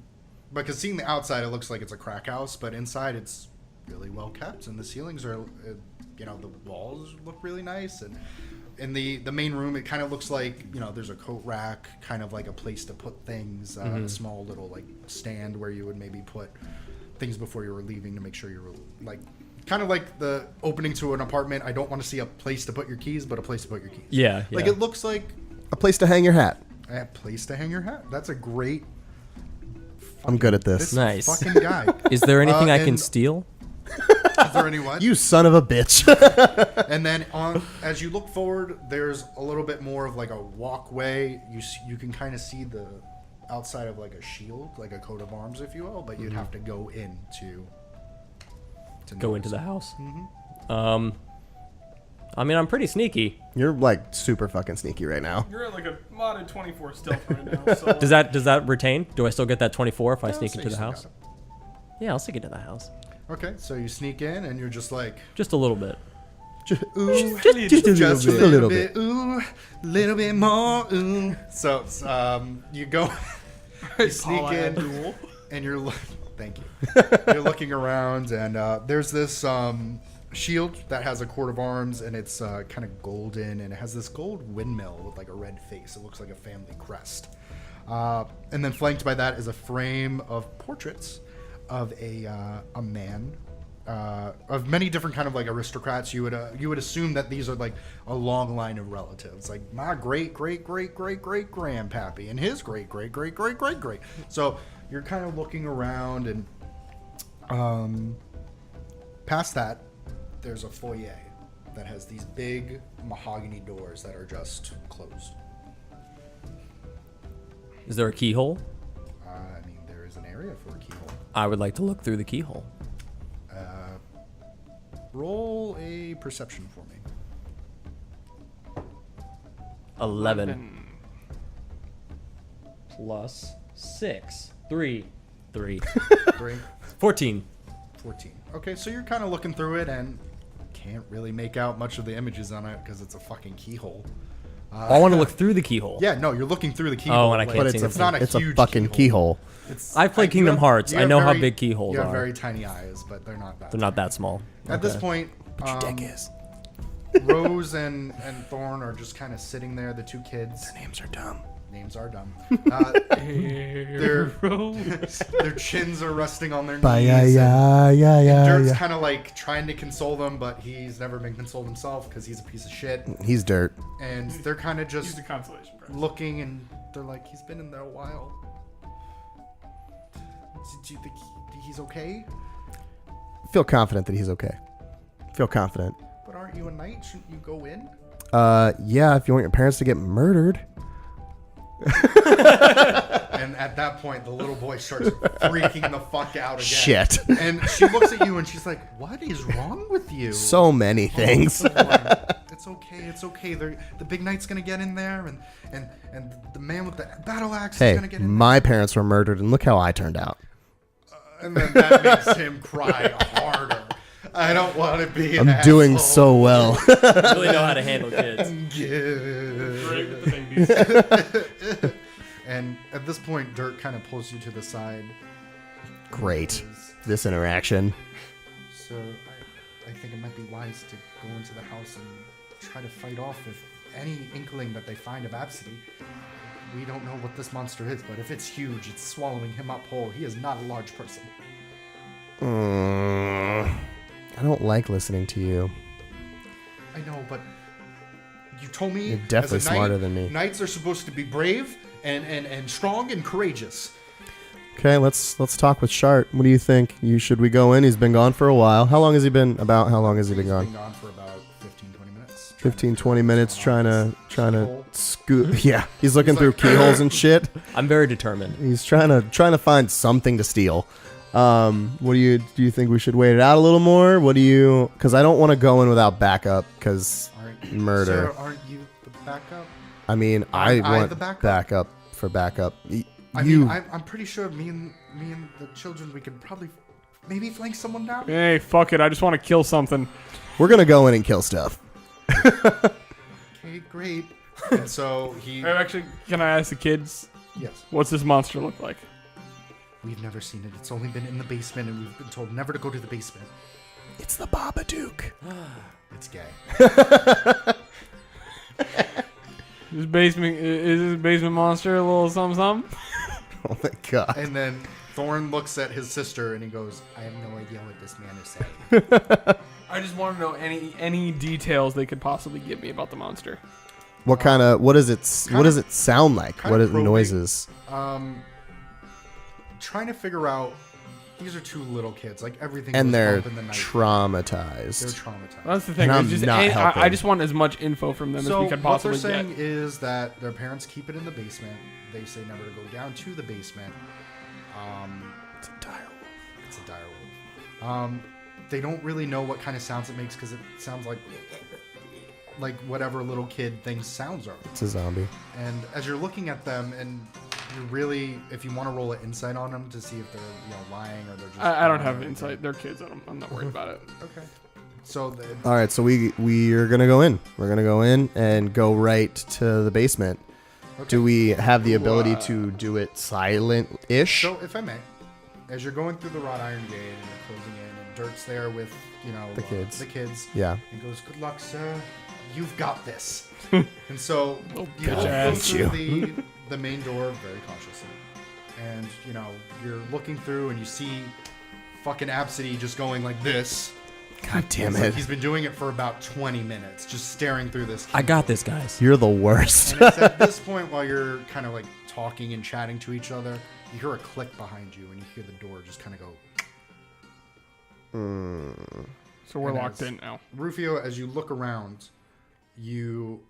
because seeing the outside, it looks like it's a crack house, but inside it's really well kept, and the ceilings are, the walls look really nice, and in the main room, it kind of looks like there's a coat rack, kind of like a place to put things, a small little like stand where you would maybe put things before you were leaving to make sure you were like. Kind of like the opening to an apartment. I don't want to see a place to put your keys, but a place to put your keys. Yeah. Like it looks like A place to hang your hat. a place to hang your hat. That's a great. I'm good at this. Nice. Fucking guy. Is there anything I can and- steal? Is there anyone? You son of a bitch. And then as you look forward, there's a little bit more of like a walkway. You can kind of see the outside of like a shield, like a coat of arms, if you will. But you'd have to go into. Go into the house. I mean, I'm pretty sneaky. You're like super fucking sneaky right now. You're at like a modded 24 stealth right now. So Does that retain? Do I still get that 24 if I sneak into the house? Yeah, I'll sneak into the house. Okay, so you sneak in and you're just like. Just a little bit. Ooh, Just a little bit. Ooh, little bit more. Ooh. So you go, you sneak Paula in, Abdul. and you're. Thank you. You're looking around, and there's this shield that has a coat of arms, and it's kind of golden, and it has this gold windmill with like a red face. It looks like a family crest. And then flanked by that is a frame of portraits of a man. Of many different kind of like aristocrats. You would assume that these are like a long line of relatives, like my great grandpappy and his great. So you're kind of looking around, and past that there's a foyer that has these big mahogany doors that are just closed. Is there a keyhole? I mean, there is an area for a keyhole. I would like to look through the keyhole. Roll a perception for me. 11 plus 6. 3. 3. 14. 14. Okay, so you're kind of looking through it and can't really make out much of the images on it because it's a fucking keyhole. I want to look through the keyhole. Yeah, no, you're looking through the keyhole. Oh, and I can't But see it's anything. it's not a huge fucking keyhole. I've played Kingdom Hearts. I know how big keyholes You have are. very tiny eyes, but they're not that. They're not that small. At this point, Your dick is. Rose and Thorn are just kind of sitting there. The two kids. Their names are dumb. Names are dumb. Their chins are resting on their knees. and Dirt's kind of like trying to console them, but he's never been consoled himself because he's a piece of shit. He's dirt. And they're kind of He's just the consolation prize. looking, and they're like, he's been in there a while. Do you think he's okay? Feel confident that he's okay. Feel confident. But aren't you a knight? Shouldn't you go in? Yeah, if you want your parents to get murdered. And at that point, the little boy starts freaking the fuck out again. Shit. And she looks at you and she's like, "What is wrong with you?" So many things. It's okay. It's okay. The big knight's gonna get in there, and the man with the battle axe is Hey, gonna get in my parents were murdered, and look how I turned out. there. And then that makes him cry harder. I don't want to be. I'm doing so well. You really know how to handle kids. Great with the babies. And at this point, Dirt kind of pulls you to the side. Great. This interaction. So I think it might be wise to go into the house and try to fight off if any inkling that they find of Absidy. We don't know what this monster is, but if it's huge, it's swallowing him up whole. He is not a large person. I don't like listening to you. I know, but you told me You're definitely as a knight, smarter than me. Knights are supposed to be brave and strong and courageous. Okay, let's talk with Shart. What do you think? Should we go in? He's been gone for a while. How long has he been? About how long has he been He's gone? been gone for about 15-20 minutes. 15-20 minutes trying to Keyhole. scoot. Yeah, he's looking He's through like, keyholes and shit. I'm very determined. He's trying to find something to steal. What do you think we should wait it out a little more? What do you? Because I don't want to go in without backup. Because murder. Sarah, aren't you the backup? I mean, I Aren't I want the backup? backup for backup. I mean, I'm pretty sure me and the children, we could probably maybe flank someone down. Hey, fuck it. I just want to kill something. We're gonna go in and kill stuff. Okay, great. And so he, Hey, actually, can I ask the kids, yes, what's this monster look like? we've never seen it. It's only been in the basement, and we've been told never to go to the basement. It's the Babadook. It's gay. This basement is this basement monster a little something something? Oh my god. And then Thorn looks at his sister, and he goes, "I have no idea what this man is saying." I just want to know any details they could possibly give me about the monster. What kind of? What does it sound like? kinda What are the probing. noises? Trying to figure out. These are two little kids. Like everything. And was they're up in the night. traumatized. They're traumatized. That's the thing. And It's I'm just, not helping. I just want as much info from them So as we could what they're possibly saying get. is that their parents keep it in the basement. They say never to go down to the basement. It's a dire wolf. It's a dire wolf. They don't really know what kind of sounds it makes because it sounds like whatever little kid thinks sounds are. It's a zombie. And as you're looking at them, and you really, if you want to roll an insight on them to see if they're lying or they're just. I don't have insight. They're kids. I'm not worried about it. Okay. So All right, so we are gonna go in. We're gonna go in and go right to the basement. okay. Do we have the ability to do it silent-ish? So if I may, as you're going through the wrought iron gate and you're closing in, and Dirt's there with The kids. The kids. Yeah. He goes, "Good luck, sir. You've got this." And so you bitch go ass. through the main door very cautiously, and you're looking through and you see fucking Absidy just going like this. God damn It's like it! he's been doing it for about 20 minutes, just staring through this. I got this, guys. You're the worst. And it's at this point, while you're kind of like talking and chatting to each other, you hear a click behind you, and you hear the door just kind of go. So we're And locked as- in now. Rufio, as you look around, you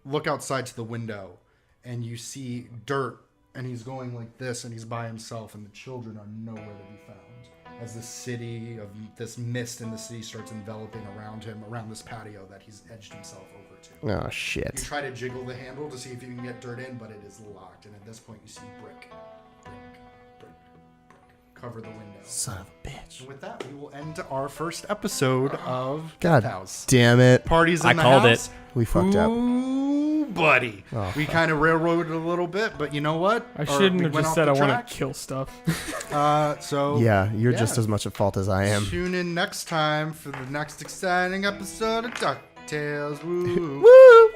look outside to the window, and you see Dirt, and he's going like this, and he's by himself, and the children are nowhere to be found. As the city of this mist in the city starts enveloping around him, around this patio that he's edged himself over to. Oh You shit! try to jiggle the handle to see if you can get Dirt in, but it is locked. And at this point, you see brick cover the window. Son of a bitch! And with that, we will end our first episode of God Death House. damn it! Parties in I the called house. it. We fucked up. Ooh, buddy. Oh, We kind of railroaded a little bit, but you know what? I Or shouldn't we have went just off said the I want track. to kill stuff. So Yeah, you're just as much at fault as I am. Tune in next time for the next exciting episode of DuckTales. Woo. Woo!